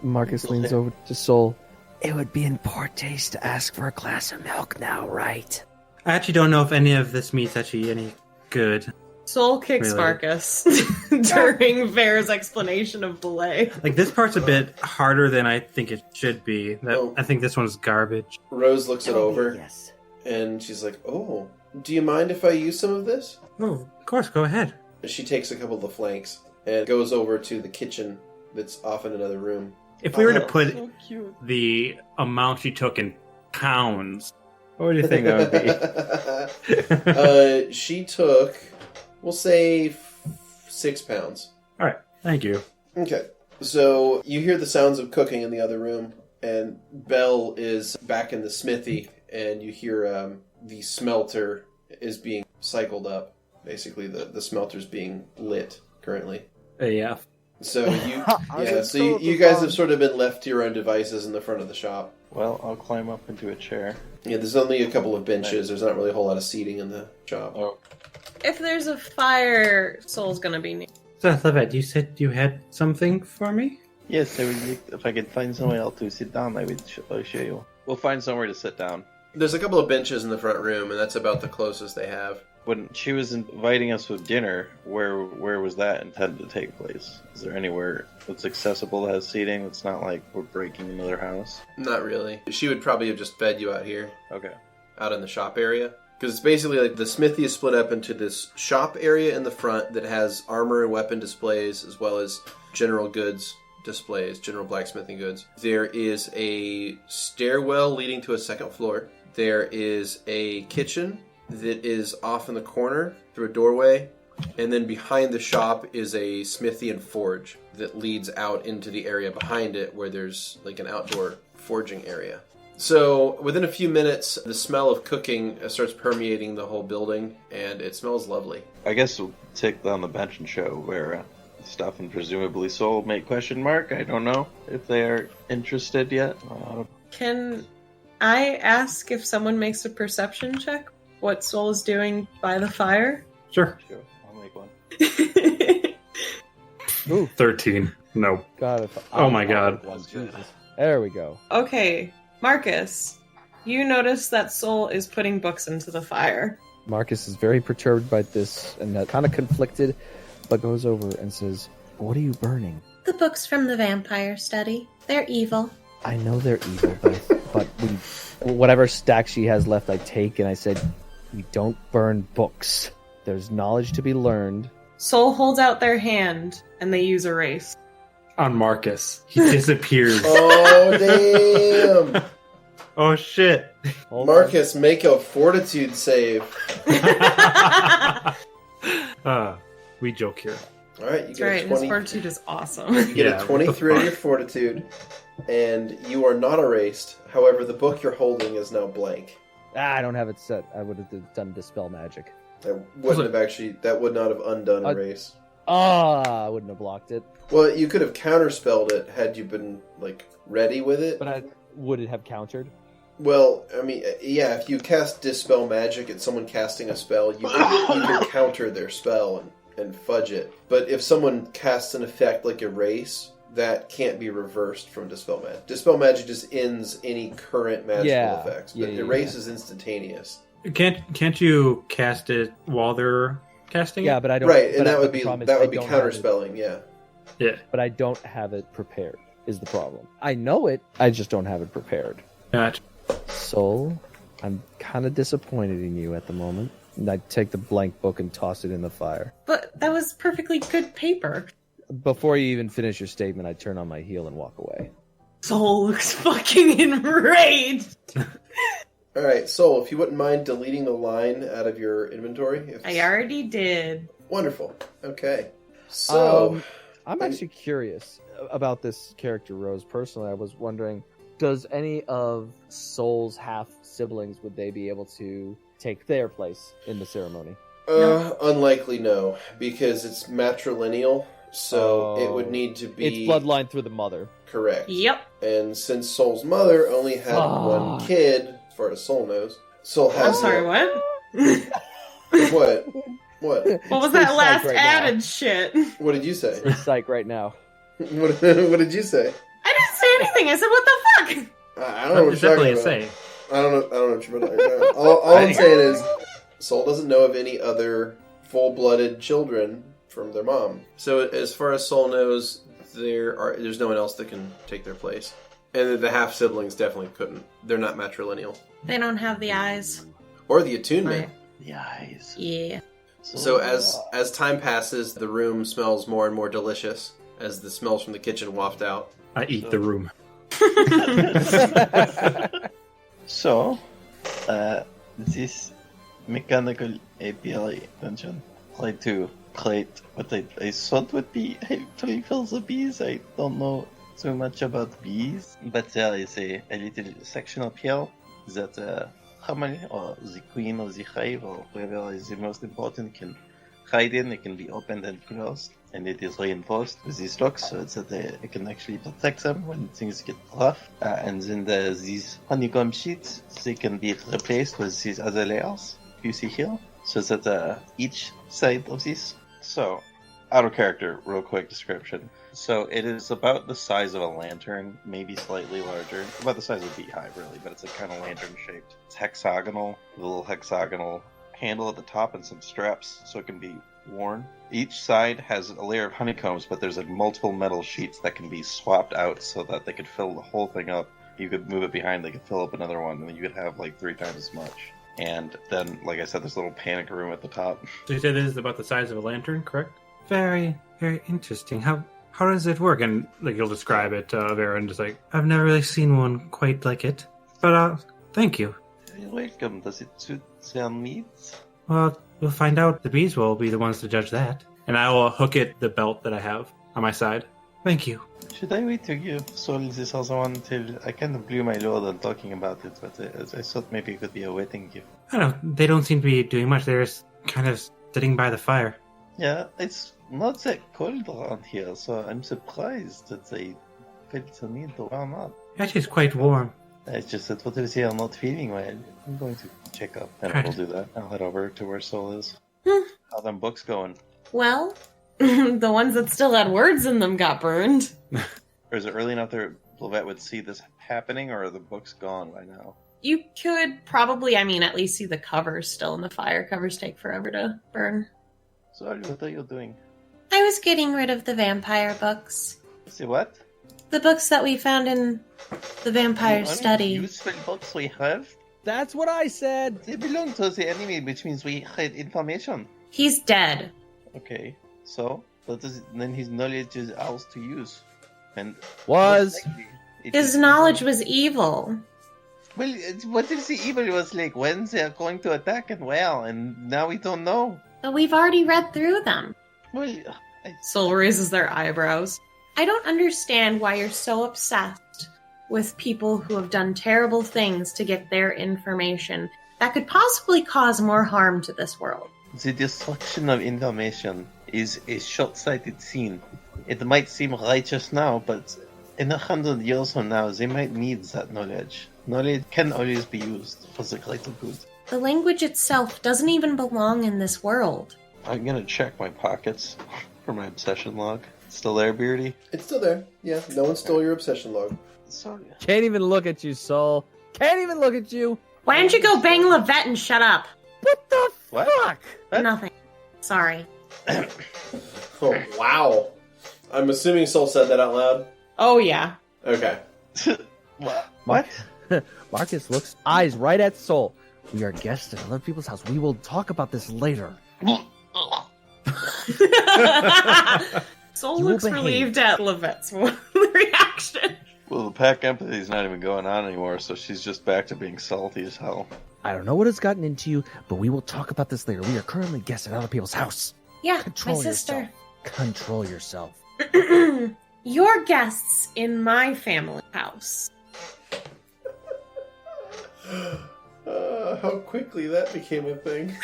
Markus leans over to Soul. It would be in poor taste to ask for a glass of milk now, right? I actually don't know if any of this meat's actually any good. Soul kicks Really? Markus during Vera's explanation of Bulette. Like, this part's a bit harder than I think it should be. I think this one's garbage. Rose looks it over, Yes. and she's like, oh, do you mind if I use some of this? Oh, of course, go ahead. She takes a couple of the flanks and goes over to the kitchen that's off in another room. If we were to Oh, put So cute. the amount she took in pounds, what do you think that would be? She took, we'll say, 6 pounds. All right, thank you. Okay, so you hear the sounds of cooking in the other room, and Belle is back in the smithy, and you hear the smelter is being cycled up. Basically, the smelter's being lit currently. Yeah. So you guys have sort of been left to your own devices in the front of the shop. Well, I'll climb up into a chair. Yeah, there's only a couple of benches. There's not really a whole lot of seating in the shop. Oh, If there's a fire, Soul's gonna be near. So, Lovette, you said you had something for me? yes, if I could find somewhere else to sit down, I'll show you. We'll find somewhere to sit down. There's a couple of benches in the front room, and that's about the closest they have. When she was inviting us with dinner, where was that intended to take place? Is there anywhere that's accessible that has seating that's not like we're breaking another house? Not really. She would probably have just fed you out here, Okay. out in the shop area. Because it's basically like the smithy is split up into this shop area in the front that has armor and weapon displays, as well as general goods displays, general blacksmithing goods. There is a stairwell leading to a second floor. There is a kitchen that is off in the corner through a doorway, and then behind the shop is a smithy and forge that leads out into the area behind it where there's like an outdoor forging area. So within a few minutes, the smell of cooking starts permeating the whole building, and it smells lovely. I guess we'll take on the bench and show Vera stuff, and presumably Soul make question mark. I don't know if they are interested yet. Can I ask if someone makes a perception check what Soul is doing by the fire? Sure. Sure, I'll make one. Ooh, 13. No. God. Oh my God. Jesus. There we go. Okay, Markus, you notice that Soul is putting books into the fire. Markus is very perturbed by this and kind of conflicted, but goes over and says, "What are you burning?" The books from the vampire study. They're evil. I know they're evil, but we Whatever stack she has left, I take, and I said, we don't burn books. There's knowledge to be learned. Soul holds out their hand, and they use erase. On Markus. He disappears. Oh, damn. Oh, shit. Markus, make a fortitude save. We joke here. All right, you That's get right, a his 20. fortitude is awesome. You get Yeah, a 23 on your fortitude, and you are not erased. However, the book you're holding is now blank. I don't have it set. I would have done Dispel Magic. That would not have undone erase. I wouldn't have blocked it. Well, you could have counterspelled it had you been, ready with it. But would it have countered? Well, I mean, yeah, if you cast Dispel Magic at someone casting a spell, you can counter their spell and fudge it. But if someone casts an effect like Erase, that can't be reversed from Dispel Magic. Dispel Magic just ends any current magical effects, but Erase is instantaneous. Can't you cast it while they're casting it? Yeah, but I don't. Right, and that would be counterspelling. Yeah. Yeah. But I don't have it prepared. Is the problem? I know it. I just don't have it prepared. Gotcha. Soul, I'm kind of disappointed in you at the moment. And I take the blank book and toss it in the fire. But that was perfectly good paper. Before you even finish your statement, I turn on my heel and walk away. Soul looks fucking enraged. Alright, Soul, if you wouldn't mind deleting the line out of your inventory. I already did. Wonderful. Okay. So... I'm actually curious about this character, Rose. Personally, I was wondering, does any of Soul's half-siblings, would they be able to take their place in the ceremony? Unlikely, no. Because it's matrilineal, so it would need to be... It's bloodline through the mother. Correct. Yep. And since Soul's mother only had one kid, as far as Soul knows, Soul has... I'm sorry, what? What? What? What was that last added shit? What did you say? It's psych right now. What did you say? I didn't say anything. I said, what the fuck? I don't know what you're talking about. I don't know what you're talking about. All I'm saying is, Soul doesn't know of any other full-blooded children from their mom. So as far as Soul knows, there's no one else that can take their place. And the half-siblings definitely couldn't. They're not matrilineal. They don't have the eyes. Or the attunement. Right. The eyes. Yeah. So as time passes, the room smells more and more delicious as the smells from the kitchen waft out. I eat the room. So, this mechanical API dungeon tried to create what I thought would be a tree for the bees. I don't know too much about bees, but there is a little section up here that Hamali, or the queen of the hive, or whoever is the most important, can hide in. It can be opened and closed, and it is reinforced with these locks so that it can actually protect them when things get rough. And then these honeycomb sheets, they can be replaced with these other layers you see here, so that each side of this. So, out of character, real quick description. So it is about the size of a lantern, maybe slightly larger. About the size of a beehive, really, but it's a kind of lantern shaped. It's hexagonal, a little hexagonal handle at the top and some straps so it can be worn. Each side has a layer of honeycombs, but there's multiple metal sheets that can be swapped out so that they could fill the whole thing up. You could move it behind, they could fill up another one, and then you could have 3 times as much. And then, like I said, there's a little panic room at the top. So you said this is about the size of a lantern, correct? Very, very interesting. How does it work? And you'll describe it to Vera and just I've never really seen one quite like it. But thank you. You're welcome. Does it suit their needs? Well, we'll find out. The bees will be the ones to judge that. And I will hook it the belt that I have on my side. Thank you. Should I wait to give Sol this other one till I kind of blew my load on talking about it, but I thought maybe it could be a wedding gift. I don't know. They don't seem to be doing much. They're just kind of sitting by the fire. Yeah, it's not that cold around here, so I'm surprised that they felt the need to warm up. Actually, it's quite warm. It's just that what if they are not feeling well? I'm going to check up, and I will do that. I'll head over to where Sol is. How them books going? Well, the ones that still had words in them got burned. Or is it early enough that Lovette would see this happening, or are the books gone by now? You could probably, at least see the covers still in the fire. Covers take forever to burn. Sorry, what are you doing? I was getting rid of the vampire books. See what? The books that we found in the vampire study. Useful books we have. That's what I said. They belong to the enemy, which means we hide information. He's dead. Okay, so then his knowledge is ours to use, and His knowledge was evil. Well, what is the evil was like when they are going to attack and where, and now we don't know. But we've already read through them. Well, Soul raises their eyebrows. I don't understand why you're so obsessed with people who have done terrible things to get their information that could possibly cause more harm to this world. The destruction of information is a short-sighted scene. It might seem righteous now, but in 100 years from now, they might need that knowledge. Knowledge can always be used for the greater good. The language itself doesn't even belong in this world. I'm gonna check my pockets for my obsession log. Still there, Beardy? It's still there. Yeah, no one stole your obsession log. Sorry. Can't even look at you, Soul. Can't even look at you. Why don't you go bang Lovette and shut up? What the What? fuck? Nothing. Sorry. Oh, wow. I'm assuming Soul said that out loud? Oh, yeah. Okay. What? Markus looks eyes right at Soul. We are guests at other people's house. We will talk about this later. Soul You will looks behave. relieved at Lovette's reaction. Well, the pack empathy is not even going on anymore, so she's just back to being salty as hell. I don't know what has gotten into you, but we will talk about this later. We are currently guests at other people's house. Yeah, Control my sister. yourself. Control yourself. You're guests in my family house. How quickly that became a thing.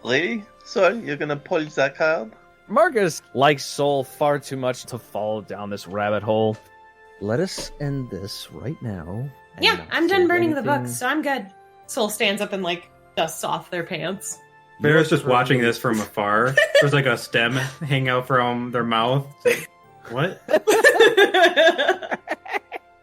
Lady, so you're gonna pull that card? Markus likes Soul far too much to fall down this rabbit hole. Let us end this right now. and Yeah, not I'm say done burning the anything. books, so I'm good. Soul stands up and, dusts off their pants. Vera's just watching this from afar. There's like a stem hang out from their mouth. What?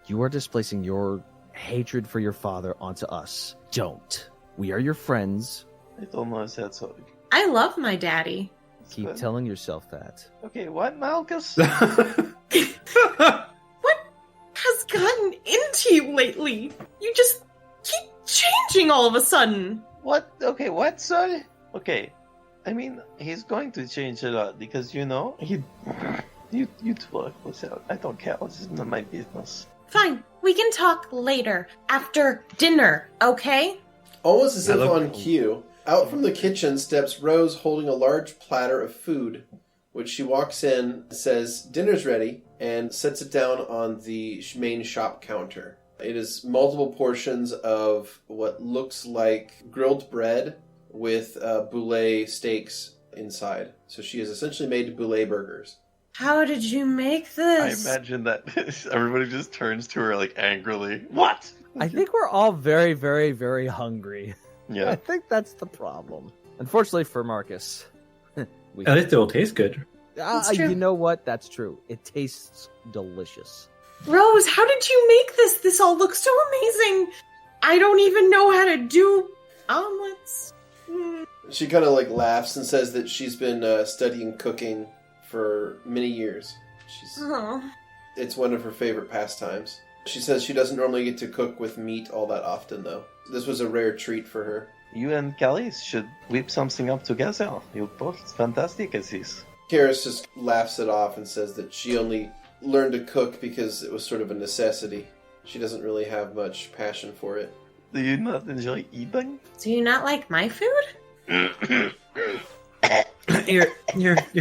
You are displacing your hatred for your father onto us. Don't. We are your friends. I don't know if that's so. I love my daddy. Keep telling yourself that. Okay, what, Markus? What has gotten into you lately? You just keep changing all of a sudden. What? Okay, what, son? Okay, I mean, he's going to change a lot because, you talk without. I don't care. This is not my business. Fine, we can talk later, after dinner, okay? Almost as if Hello? on cue, out from the kitchen steps Rose holding a large platter of food, which she walks in, says, "Dinner's ready," and sets it down on the main shop counter. It is multiple portions of what looks like grilled bread with Bulette steaks inside. So she has essentially made Bulette burgers. How did you make I this? imagine that everybody just turns to her angrily. What? I think we're all very, very, very hungry. I Yeah. think that's the problem. Unfortunately for Markus. At least it'll taste good. That's true. You know what? That's true. It tastes delicious. Rose, how did you make this? This all looks so amazing. I don't even know how to do omelets. She kind of laughs and says that she's been studying cooking for many years. Oh. It's one of her favorite pastimes. She says she doesn't normally get to cook with meat all that often, though. This was a rare treat for her. You and Kelly should whip something up together. You're both fantastic at this. Karis just laughs it off and says that she only learned to cook because it was sort of a necessity. She doesn't really have much passion for it. Do you not enjoy eating? Do you not like my food? Your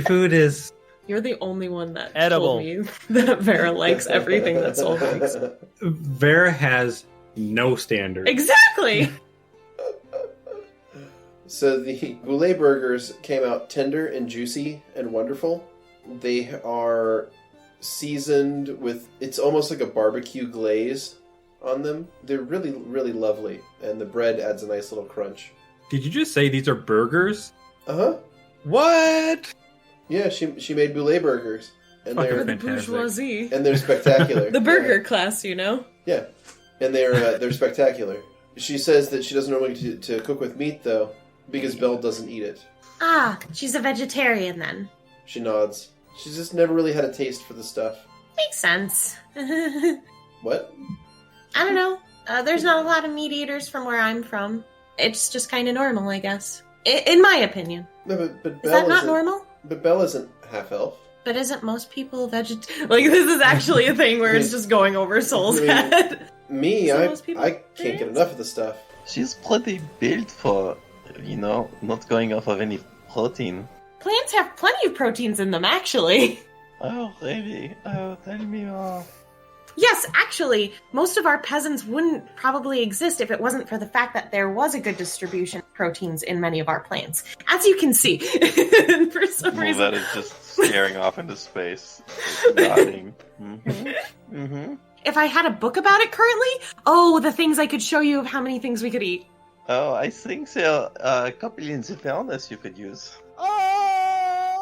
food is You're the only one that Edible. told me that Vera likes everything that Soul likes. Vera has no standard. Exactly! So the Bulette burgers came out tender and juicy and wonderful. They are seasoned with, it's almost like a barbecue glaze on them. They're really, really lovely. And the bread adds a nice little crunch. Did you just say these are burgers? Uh-huh. What? Yeah, she made Bulette burgers. And Fucking they're The fantastic. bourgeoisie. and they're spectacular. The burger class, you know? Yeah. And they're spectacular. She says that she doesn't normally get to cook with meat, though, because Belle doesn't eat it. Ah, she's a vegetarian then. She nods. She's just never really had a taste for the stuff. Makes sense. I What? don't know. There's not a lot of meat eaters from where I'm from. It's just kind of normal, I guess. In my opinion. No, but Is Belle that not isn't- normal? But Belle isn't half-elf. But isn't most people Like, this is actually a thing where it's just going over Soul's head. Me, So I most people can't get enough of the stuff. She's pretty built for, not going off of any protein. Plants have plenty of proteins in them, actually. Oh, really? Oh, tell me more. Yes, actually, most of our peasants wouldn't probably exist if it wasn't for the fact that there was a good distribution of proteins in many of our plants. As you can see, for some reason. That is just staring off into space, nodding. Mm-hmm. Mm-hmm. If I had a book about it currently, the things I could show you of how many things we could eat. Oh, I think there are a couple in the furnace you could use.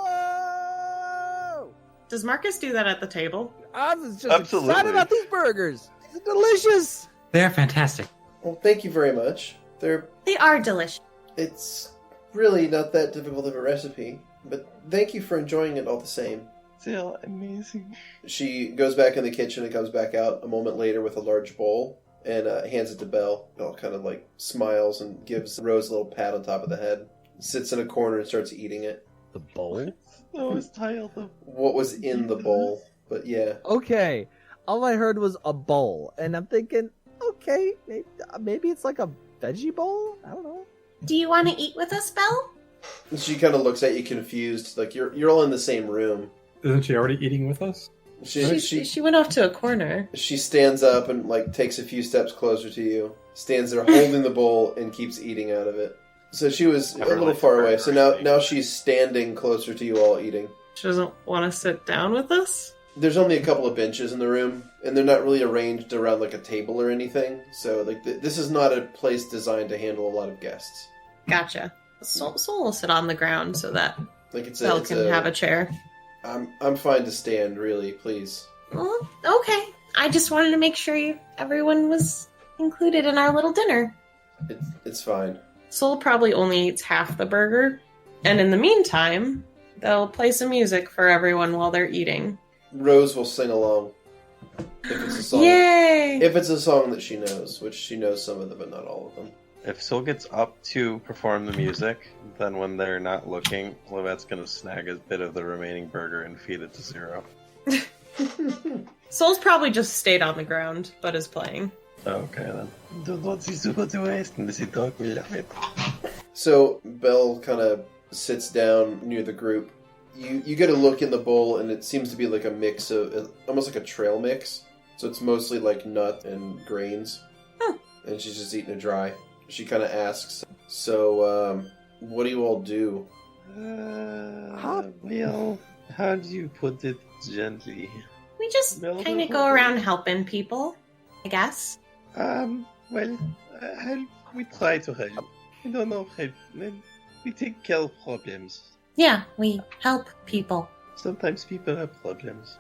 Oh! Does Markus do that at the table? I was just Absolutely. excited about these burgers. They're delicious. They're fantastic. Well, thank you very much. They are delicious. It's really not that difficult of a recipe, but thank you for enjoying it all the same. They're amazing. She goes back in the kitchen and comes back out a moment later with a large bowl and hands it to Belle. Belle kind of smiles and gives Rose a little pat on top of the head. Sits in a corner and starts eating it. The bowl? I was tired of... What was in the bowl? But yeah. Okay. All I heard was a bowl, and I'm thinking, okay, maybe it's like a veggie bowl? I don't know. Do you want to eat with us, Belle? She kind of looks at you confused. Like, you're all in the same room. Isn't she already eating with us? She went off to a corner. She stands up and takes a few steps closer to you. Stands there holding the bowl and keeps eating out of it. So she was a little far away. So now she's standing closer to you all eating. She doesn't want to sit down with us? There's only a couple of benches in the room, and they're not really arranged around a table or anything. So this is not a place designed to handle a lot of guests. Gotcha. Soul will sit on the ground so that Belle can have a chair. I'm fine to stand, really, please. Well, okay. I just wanted to make sure everyone was included in our little dinner. It's fine. Soul probably only eats half the burger, and in the meantime, they'll play some music for everyone while they're eating. Rose will sing along. If it's a song. Yay! If it's a song that she knows, which she knows some of them, but not all of them. If Soul gets up to perform the music, then when they're not looking, Lovette's gonna snag a bit of the remaining burger and feed it to Zero. Soul's probably just stayed on the ground, but is playing. Okay then. Don't want this to go to waste, and this dog will love it. So Belle kind of sits down near the group. You get a look in the bowl, and it seems to be like a mix of, almost like a trail mix. So it's mostly like nut and grains. Huh. And she's just eating it dry. She kind of asks, so, what do you all do? Well, how do you put it gently? We just kind of go around helping people, I guess. Well, we try to help. I don't know if we take care of problems. Yeah, we help people. Sometimes people have problems.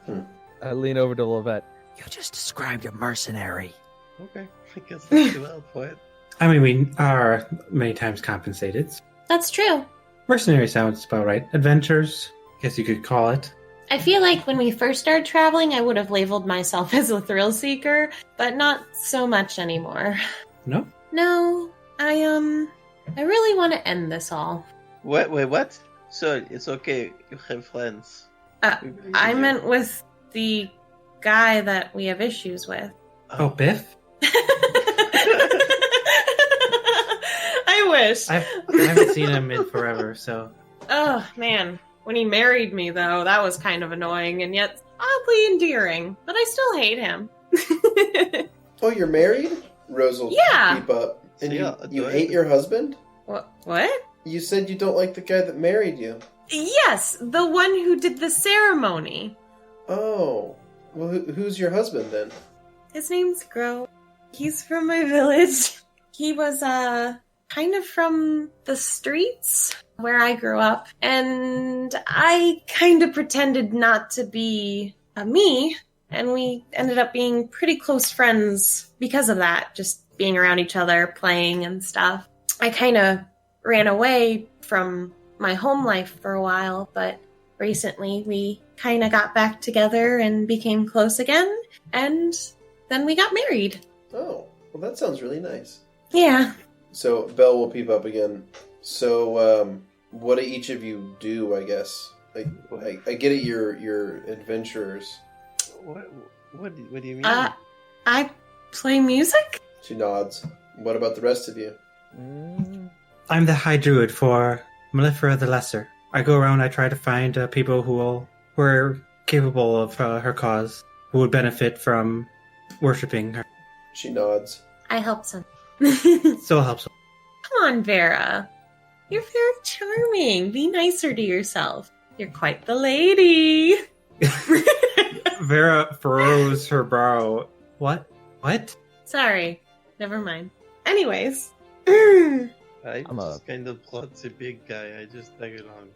I lean over to Lovette. You just described a mercenary. Okay, I guess that's too loud for it. I mean, we are many times compensated. That's true. Mercenary sounds about right. Adventures, guess you could call it. I feel like when we first started traveling, I would have labeled myself as a thrill seeker, but not so much anymore. No? No, I really want to end this all. Wait, what? So, it's okay, you have friends. I meant with the guy that we have issues with. Oh, Biff? I wish. I haven't seen him in forever, so... Oh, man. When he married me, though, that was kind of annoying and yet oddly endearing. But I still hate him. Oh, you're married? Rose will Yeah. keep up. And Yeah, you hate your husband? What? You said you don't like the guy that married you. Yes, the one who did the ceremony. Oh. Well, who's your husband, then? His name's Grow. He's from my village. He was, kind of from the streets where I grew up. And I kind of pretended not to be me. And we ended up being pretty close friends because of that. Just being around each other, playing and stuff. I kind of ran away from my home life for a while, but recently we kind of got back together and became close again, and then we got married. Oh, well, that sounds really nice. Yeah. So Belle will peep up again. So, what do each of you do? I guess I get it. You're adventurers. What do you mean? I play music. She nods. What about the rest of you? I'm the High Druid for Mellifera the Lesser. I go around, I try to find people who are capable of her cause, who would benefit from worshipping her. She nods. I help some. Still helps. Come on, Vera. You're very charming. Be nicer to yourself. You're quite the lady. Vera furrows her brow. What? Sorry. Never mind. Anyways. I'm I'm just kind of klutzy big guy. I just tag along.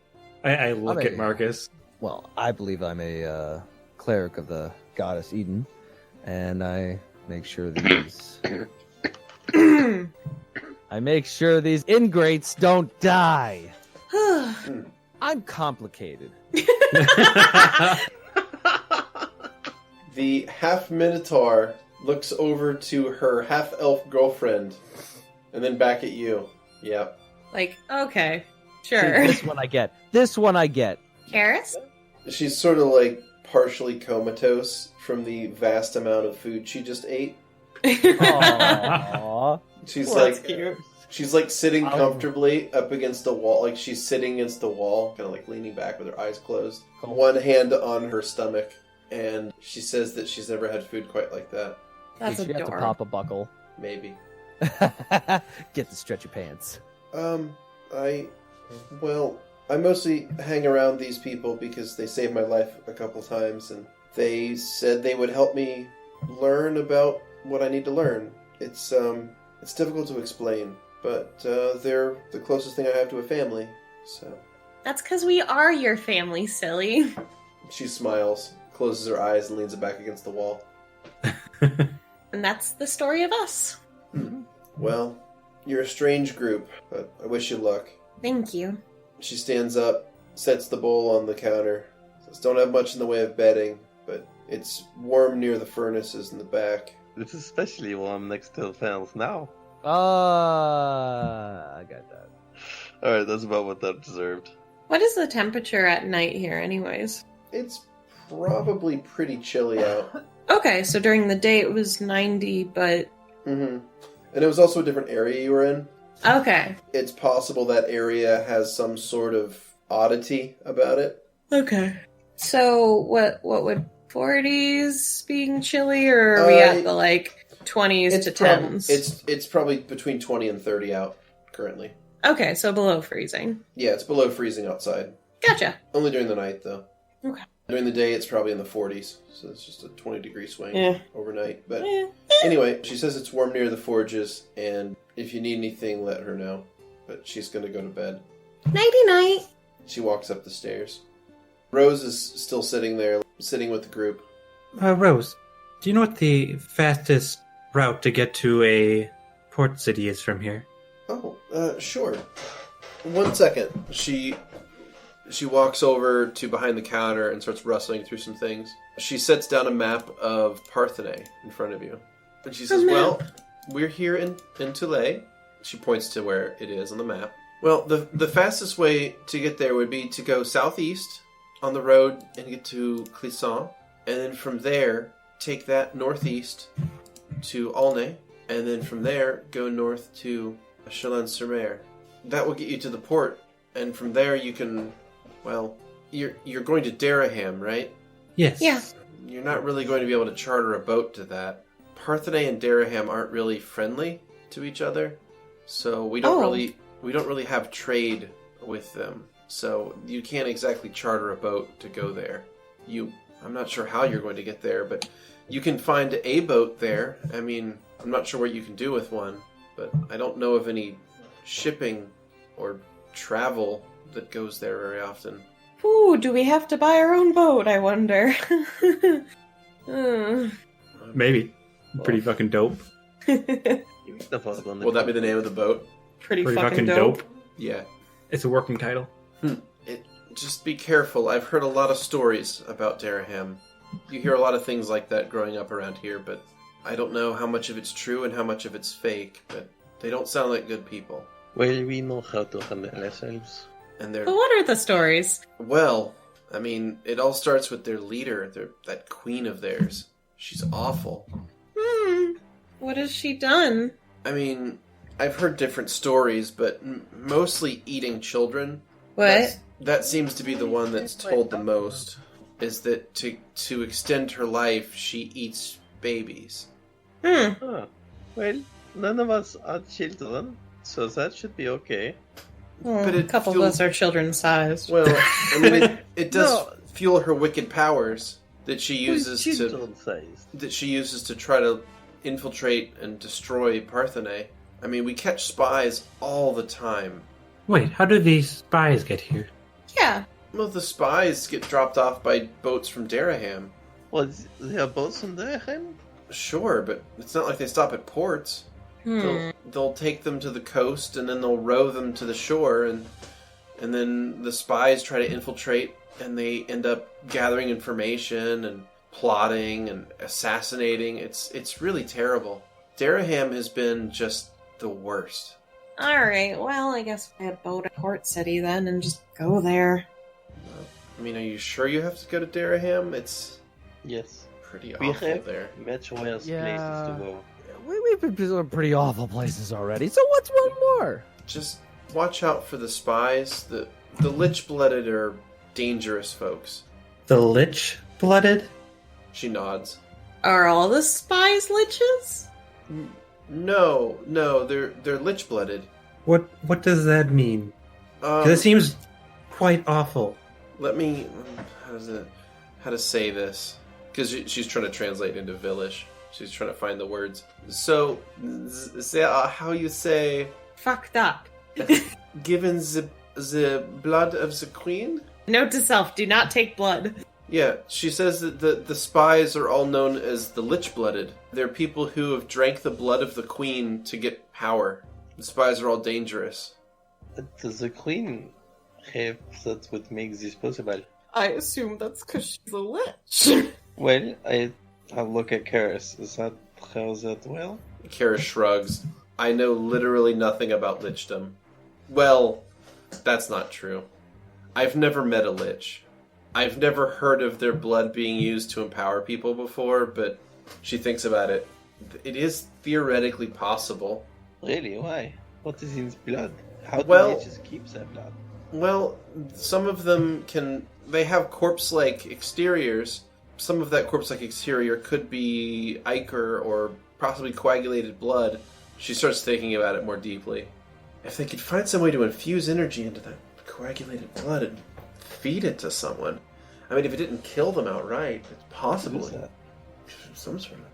I look at Markus. Well, I believe I'm a cleric of the goddess Eden, and I make sure these ingrates don't die. I'm complicated. The half-minotaur looks over to her half-elf girlfriend, and then back at you. Yep. Like, okay. See, Sure. this one I get. Karis? She's sort of like partially comatose from the vast amount of food she just ate. Aww. She's Well, like that's cute. she's like sitting comfortably up against the wall, like she's sitting against the wall, kind of like leaning back with her eyes closed, one hand on her stomach, and she says that she's never had food quite like that. That's Did you have to adorable. pop a buckle? Maybe. Get the stretchy pants. I mostly hang around these people because they saved my life a couple times, and they said they would help me learn about what I need to learn. It's difficult to explain, but they're the closest thing I have to a family, so... That's because we are your family, silly. She smiles, closes her eyes, and leans it back against the wall. And that's the story of us. Well, you're a strange group, but I wish you luck. Thank you. She stands up, sets the bowl on the counter. Says, don't have much in the way of bedding, but it's warm near the furnaces in the back. It's especially warm next to the fans now. I got that. Alright, that's about what that deserved. What is the temperature at night here, anyways? It's probably pretty chilly out. Okay, so during the day it was 90, but... Mm-hmm. And it was also a different area you were in. Okay. It's possible that area has some sort of oddity about it. Okay. So, what would 40s being chilly, or are we at the, 20s to 10s? It's probably between 20 and 30 out, currently. Okay, so below freezing. Yeah, it's below freezing outside. Gotcha. Only during the night, though. Okay. During the day, it's probably in the 40s, so it's just a 20-degree swing overnight. But anyway, she says it's warm near the forges, and if you need anything, let her know. But she's going to go to bed. Nighty-night. She walks up the stairs. Rose is still sitting there, sitting with the group. Rose, do you know what the fastest route to get to a port city is from here? Oh, sure. 1 second. She walks over to behind the counter and starts rustling through some things. She sets down a map of Parthenae in front of you. And she says, well, we're here in Tulay. She points to where it is on the map. Well, the fastest way to get there would be to go southeast on the road and get to Clisson. And then from there, take that northeast to Aulnay. And then from there, go north to Chalon-sur-Mer. That will get you to the port. And from there you can... Well, you're going to Daraham, right? Yes. Yeah. You're not really going to be able to charter a boat to that. Parthenae and Daraham aren't really friendly to each other, so we don't really have trade with them. So you can't exactly charter a boat to go there. I'm not sure how you're going to get there, but you can find a boat there. I mean, I'm not sure what you can do with one, but I don't know of any shipping or travel that goes there very often. Ooh, do we have to buy our own boat, I wonder? Maybe. Pretty fucking dope. Will that be the name of the boat? Pretty fucking dope. Yeah. It's a working title. It just be careful. I've heard a lot of stories about Daraham. You hear a lot of things like that growing up around here, but I don't know how much of it's true and how much of it's fake, but they don't sound like good people. Well, we know how to handle ourselves. And they're... But what are the stories? Well, I mean, it all starts with their leader, that queen of theirs. She's awful. What has she done? I mean, I've heard different stories, but mostly eating children. What? That seems to be the one that's told the most, is that to extend her life, she eats babies. Huh. Well, none of us are children, so that should be okay. Well, But a couple of us are children's size. Well, I mean, it does fuel her wicked powers that she uses to try to infiltrate and destroy Parthenae. I mean, we catch spies all the time. Wait, how do these spies get here? Yeah. Well, the spies get dropped off by boats from Daraham. Well, there are boats from Daraham? Sure, but it's not like they stop at ports. They'll take them to the coast, and then they'll row them to the shore, and then the spies try to infiltrate, and they end up gathering information and plotting and assassinating. It's really terrible. Daraham has been just the worst. Alright, well, I guess we had boat at Port City then and just go there. I mean, are you sure you have to go to Daraham? It's pretty We awful have there. much worse places to go. We've been to some pretty awful places already, so what's one more? Just watch out for the spies. The lich-blooded are dangerous folks. The lich-blooded? She nods. Are all the spies liches? No, they're lich-blooded. What does that mean? 'Cause it seems quite awful. Let me... How to say this? Because she's trying to translate into Villish. She's trying to find the words. So, how you say... Fucked up. Given the blood of the queen? Note to self, do not take blood. Yeah, she says that the spies are all known as the lich-blooded. They're people who have drank the blood of the queen to get power. The spies are all dangerous. Does the queen have that would make this possible? I assume that's because she's a lich. Well, I'll look at Karis. Is that how that well? Kara shrugs. I know literally nothing about lichdom. Well, that's not true. I've never met a lich. I've never heard of their blood being used to empower people before, but she thinks about it. It is theoretically possible. Really? Why? What is in his blood? How do liches keep that blood? Well, some of them they have corpse-like exteriors. Some of that corpse-like exterior could be ichor or possibly coagulated blood. She starts thinking about it more deeply. If they could find some way to infuse energy into that coagulated blood and feed it to someone. I mean, if it didn't kill them outright, it's possible. What is that? Some sort of...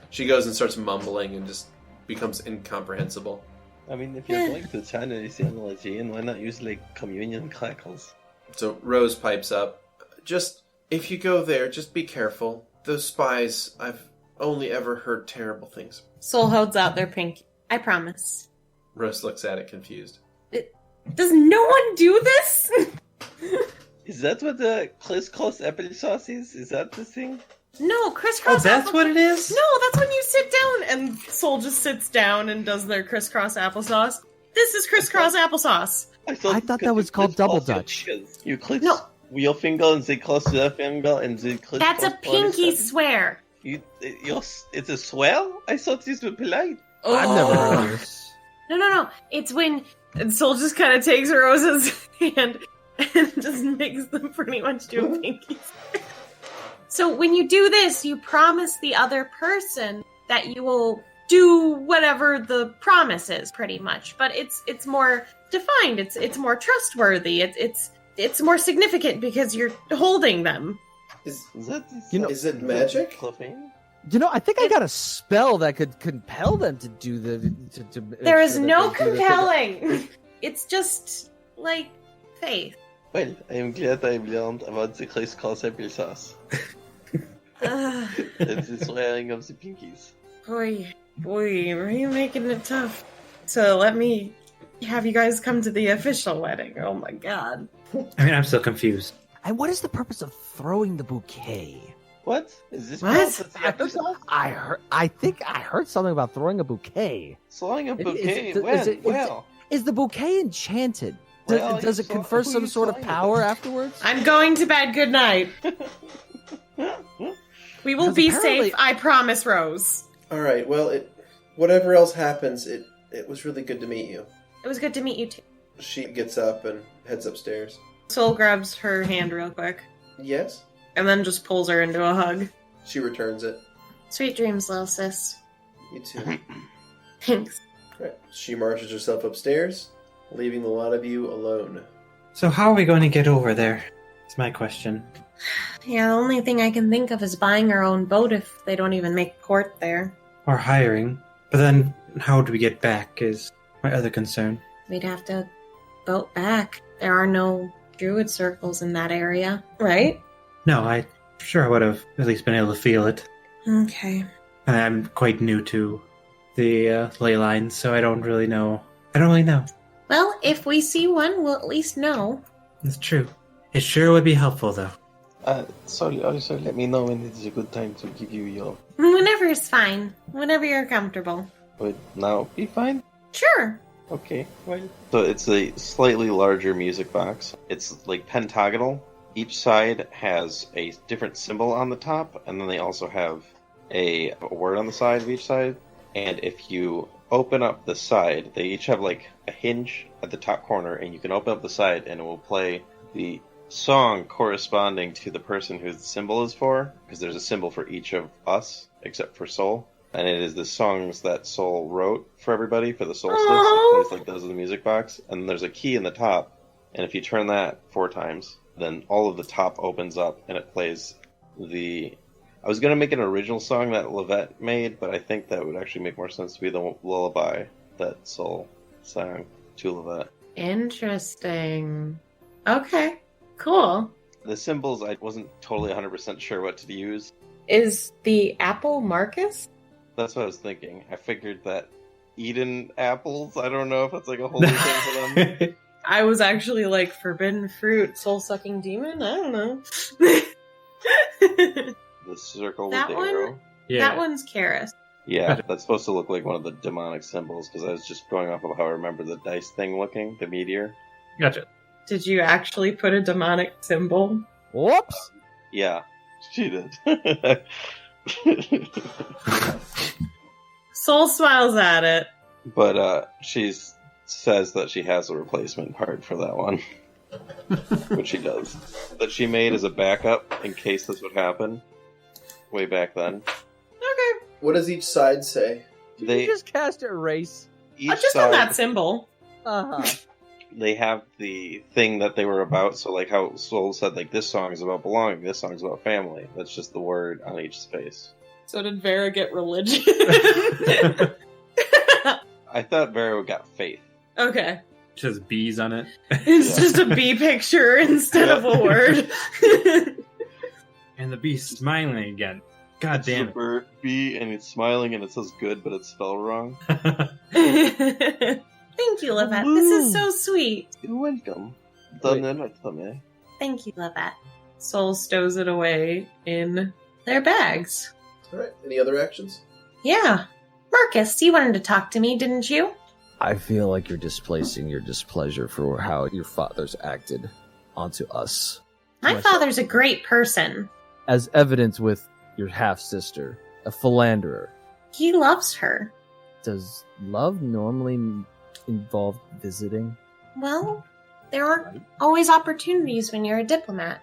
She goes and starts mumbling and just becomes incomprehensible. I mean, if you're going to channel this energy, and why not use, like, communion crackles? So Rose pipes up. Just, if you go there, just be careful. Those spies, I've only ever heard terrible things. Soul holds out their pinky. I promise. Rose looks at it confused. Does no one do this? Is that what the crisscross applesauce is? Is that the thing? No, crisscross. Oh, that's what it is? No, that's when you sit down and Soul just sits down and does their crisscross applesauce. This is crisscross applesauce. I thought that was called double dutch. You click your finger and they cross their finger and they crisscross. That's a pinky swear. It's a swear? I thought these were polite. Oh. I've never heard of this. No. It's when Soul just kind of takes Rose's hand and just makes them pretty much do a pinky swear. So when you do this, you promise the other person that you will do whatever the promise is, pretty much. But it's more defined. It's more trustworthy. It's more significant because you're holding them. Is it magic? I think I got a spell that could compel them to do There is no compelling. It's just like faith. Well, I am glad I learned about the crisscross applesauce. It's the swearing of the pinkies. Boy, are you making it tough? So let me have you guys come to the official wedding. Oh my god. I mean, I'm still confused. And what is the purpose of throwing the bouquet? What? Is this What? That's the episode? I think I heard something about throwing a bouquet. Throwing a bouquet? Well. Is the bouquet enchanted? Does it confer some sort of power afterwards? I'm going to bed. Good night. We will be safe. I promise, Rose. All right. Well, whatever else happens, it was really good to meet you. It was good to meet you too. She gets up and heads upstairs. Soul grabs her hand real quick. Yes? And then just pulls her into a hug. She returns it. Sweet dreams, little sis. You too. Thanks. Right. She marches herself upstairs, leaving the lot of you alone. So how are we going to get over there? It's my question. Yeah, the only thing I can think of is buying our own boat if they don't even make port there. Or hiring. But then, how do we get back is my other concern. We'd have to boat back. There are no Druid circles in that area, right? No, I would have at least been able to feel it. Okay. And I'm quite new to the ley lines, so I don't really know. Well, if we see one, we'll at least know. That's true. It sure would be helpful, though. Sorry, also let me know when it is a good time to give you your... Whenever is fine. Whenever you're comfortable. Would now be fine? Sure. Okay, well... So it's a slightly larger music box. It's like pentagonal. Each side has a different symbol on the top, and then they also have a word on the side of each side. And if you open up the side, they each have like a hinge at the top corner, and you can open up the side and it will play the song corresponding to the person whose the symbol is for, because there's a symbol for each of us, except for Soul. And it is the songs that Soul wrote for everybody for the solstice. It plays like those in the music box. And there's a key in the top, and if you turn that 4 times, then all of the top opens up and it plays the... I was going to make an original song that Lovette made, but I think that would actually make more sense to be the lullaby that Soul sang to Lovette. Interesting. Okay, cool. The symbols, I wasn't totally 100% sure what to use. Is the apple Markus? That's what I was thinking. I figured that Eden apples, I don't know if that's like a holy thing for them. I was actually like, forbidden fruit, soul-sucking demon? I don't know. The circle That with the one? arrow. Yeah. That one's Karis. Yeah, that's supposed to look like one of the demonic symbols, because I was just going off of how I remember the dice thing looking, the meteor. Gotcha. Did you actually put a demonic symbol? Whoops! Yeah, she did. Soul smiles at it. But she says that she has a replacement part for that one. Which she does. That she made as a backup in case this would happen. Way back then. Okay. What does each side say? Did you just cast erase? Each Just side, on that symbol. Uh-huh. they have the thing that they were about. So like how Soul said, like, this song is about belonging, this song is about family. That's just the word on each space. So did Vera get religion? I thought Vera got faith. Okay. Just bees on it. It's just a bee picture instead of a word. And the bee's smiling again. God damn it. Super B, and it's smiling and it says good, but it's spelled wrong. Thank you, Lovette. This is so sweet. You're welcome. Thank you, Lovette. Soul stows it away in their bags. Alright, any other actions? Yeah. Markus, you wanted to talk to me, didn't you? I feel like you're displacing your displeasure for how your fathers acted onto us. My Myself. father's a great person. As evidence with your half-sister, a philanderer. He loves her. Does love normally involve visiting? Well, there aren't always opportunities when you're a diplomat.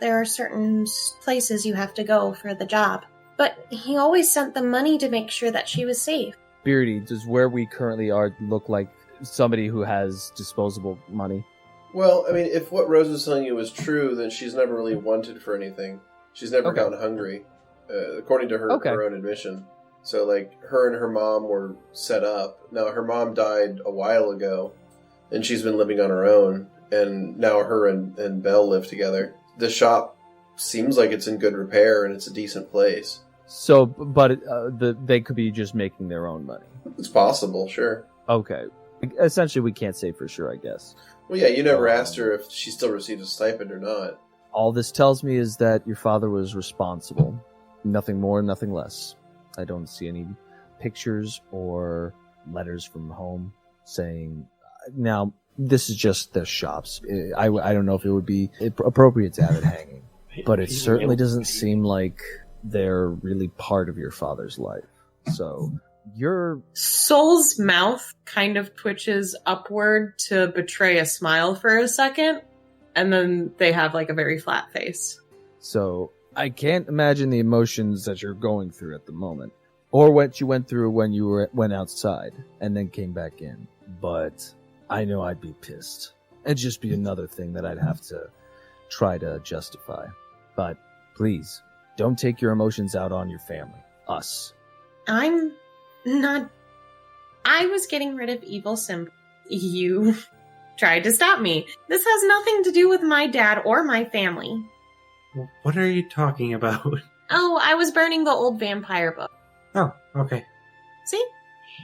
There are certain places you have to go for the job. But he always sent them money to make sure that she was safe. Beardy, does where we currently are look like somebody who has disposable money? Well, I mean, if what Rose was telling you was true, then she's never really wanted for anything. She's never gotten hungry, according to her own admission. So, like, her and her mom were set up. Now, her mom died a while ago, and she's been living on her own, and now her and Belle live together. The shop seems like it's in good repair, and it's a decent place. So, but they could be just making their own money. It's possible, sure. Okay. Essentially, we can't say for sure, I guess. Well, yeah, you never asked her if she still received a stipend or not. All this tells me is that your father was responsible. Nothing more, nothing less. I don't see any pictures or letters from home saying... Now, this is just the shops. I don't know if it would be appropriate to have it hanging. But it certainly doesn't seem like they're really part of your father's life. So, your... Soul's mouth kind of twitches upward to betray a smile for a second, and then they have like a very flat face. So, I can't imagine the emotions that you're going through at the moment. Or what you went through when you went outside and then came back in. But I know I'd be pissed. It'd just be another thing that I'd have to try to justify. But please, don't take your emotions out on your family. Us. I'm not... I was getting rid of evil symbols. You tried to stop me. This has nothing to do with my dad or my family. What are you talking about? Oh, I was burning the old vampire book. Oh, okay. See?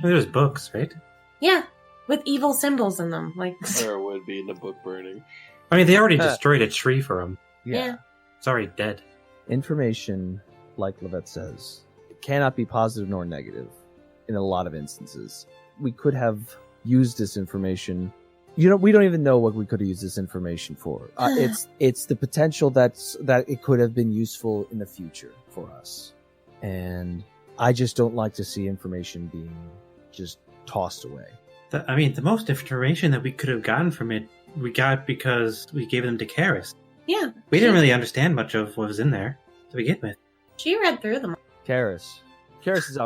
There's books, right? Yeah, with evil symbols in them. Like, There would be in the book burning. I mean, they already destroyed a tree for him. yeah. It's already dead. Information, like Lovette says, cannot be positive nor negative in a lot of instances. We could have used this information. We don't even know what we could have used this information for. It's the potential that it could have been useful in the future for us. And I just don't like to see information being just tossed away. The most information that we could have gotten from it, we got because we gave them to Karis. Yeah. We didn't really understand much of what was in there to begin with. She read through them. Karis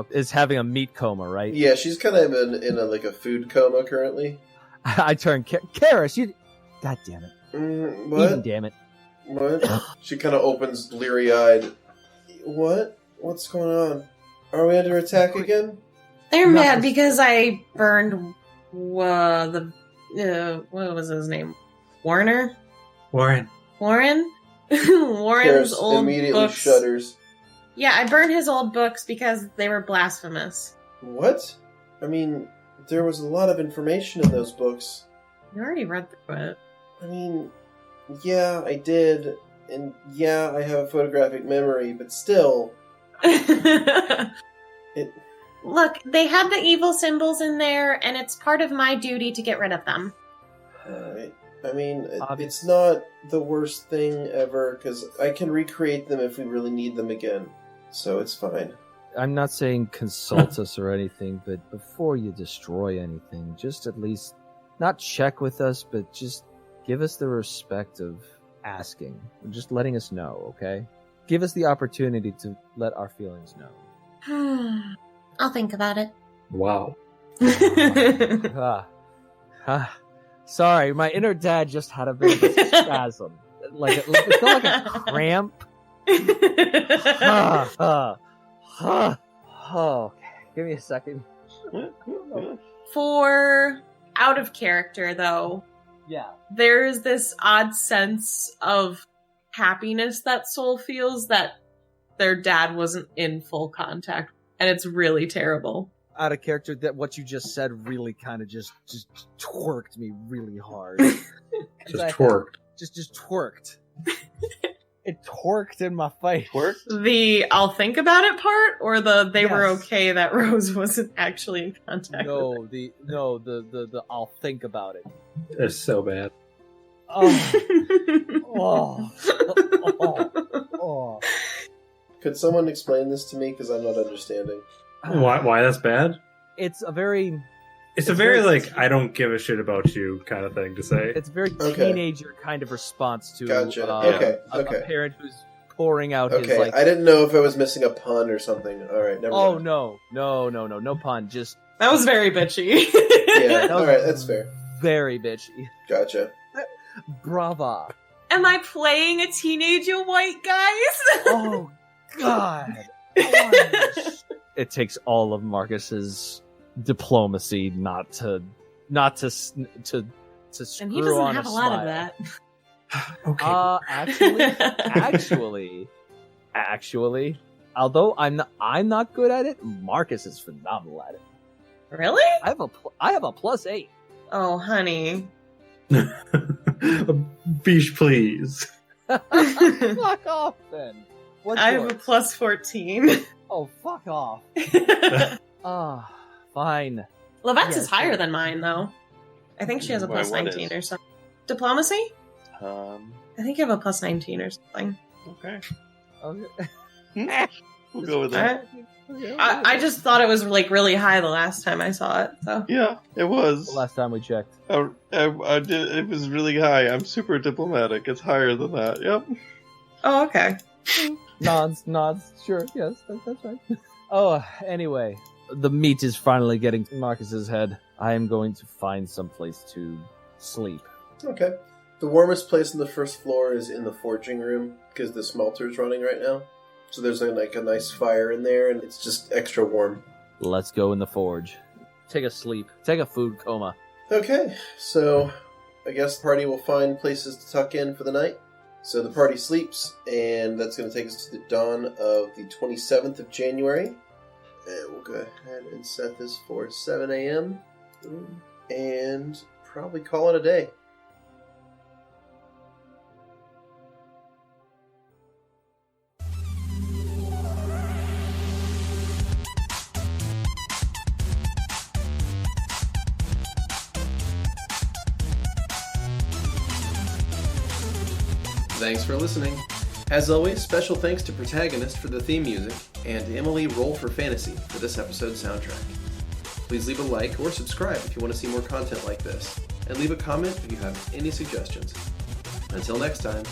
is having a meat coma, right? Yeah, she's kind of in a food coma currently. I turn Karis, you... God damn it. What? Even damn it. What? She kind of opens bleary-eyed. What? What's going on? Are we under attack again? They're mad because I burned what was his name? Warren? Warren's Karis old immediately books. shudders. Yeah, I burned his old books because they were blasphemous. What? I mean, there was a lot of information in those books. You already read through it. I mean, yeah, I did. And yeah, I have a photographic memory, but still... Look, they had the evil symbols in there, and it's part of my duty to get rid of them. Alright. I mean, it's not the worst thing ever, because I can recreate them if we really need them again. So it's fine. I'm not saying consult us or anything, but before you destroy anything, just at least not check with us, but just give us the respect of asking. Just letting us know, okay? Give us the opportunity to let our feelings know. I'll think about it. Wow. Sorry, my inner dad just had a bit of a spasm. It felt like a cramp. Okay, give me a second. For out of character, though, Yeah. there's this odd sense of happiness that Soul feels that their dad wasn't in full contact, and it's really terrible. Out of character, that what you just said really kind of just twerked me really hard. Just twerked. Just twerked. It twerked in my face. Twerk? The I'll think about it part, or they were Yes. okay that Rose wasn't actually in contact with it? The I'll think about it. It's so bad. Oh. Could someone explain this to me? Because I'm not understanding. Why that's bad? It's a very I don't give a shit about you kind of thing to say. It's a very Okay. teenager kind of response to Gotcha. a parent who's pouring out his Okay, like. I didn't know if I was missing a pun or something. Alright, never Oh mind. no pun. Just That was very bitchy. Yeah, That was alright, that's fair. very bitchy. Gotcha. Brava. Am I playing a teenager white, guys? Oh God. It takes all of Marcus's diplomacy not to screw And he doesn't on have a a lot of smile. Okay. Actually, although I'm not good at it, Markus is phenomenal at it. Really? I have a +8. Oh, honey. Beach, please. Fuck off then. What's I have yours? a plus 14. Oh, fuck off. Ah, fine. Lovette's Yes, is higher sure. than mine, though. I think she has a Wait, plus what 19 is? or something. Diplomacy? I think you have a plus 19 or something. Okay. Okay. We'll go with that. I just thought it was like really high the last time I saw it. So Yeah, it was. The last time we checked. I did. It was really high. I'm super diplomatic. It's higher than that. Yep. oh, okay. Nods. Sure, yes, that's right. Oh, anyway, the meat is finally getting to Marcus's head. I am going to find some place to sleep. Okay. The warmest place on the first floor is in the forging room because the smelter's running right now. So there's like a nice fire in there, and it's just extra warm. Let's go in the forge. Take a sleep. Take a food coma. Okay, so I guess the party will find places to tuck in for the night. So the party sleeps, and that's going to take us to the dawn of the 27th of January. And we'll go ahead and set this for 7 a.m. And probably call it a day. Thanks for listening. As always, special thanks to Protagonist for the theme music, and to Emily Roll for Fantasy for this episode's soundtrack. Please leave a like or subscribe if you want to see more content like this, and leave a comment if you have any suggestions. Until next time.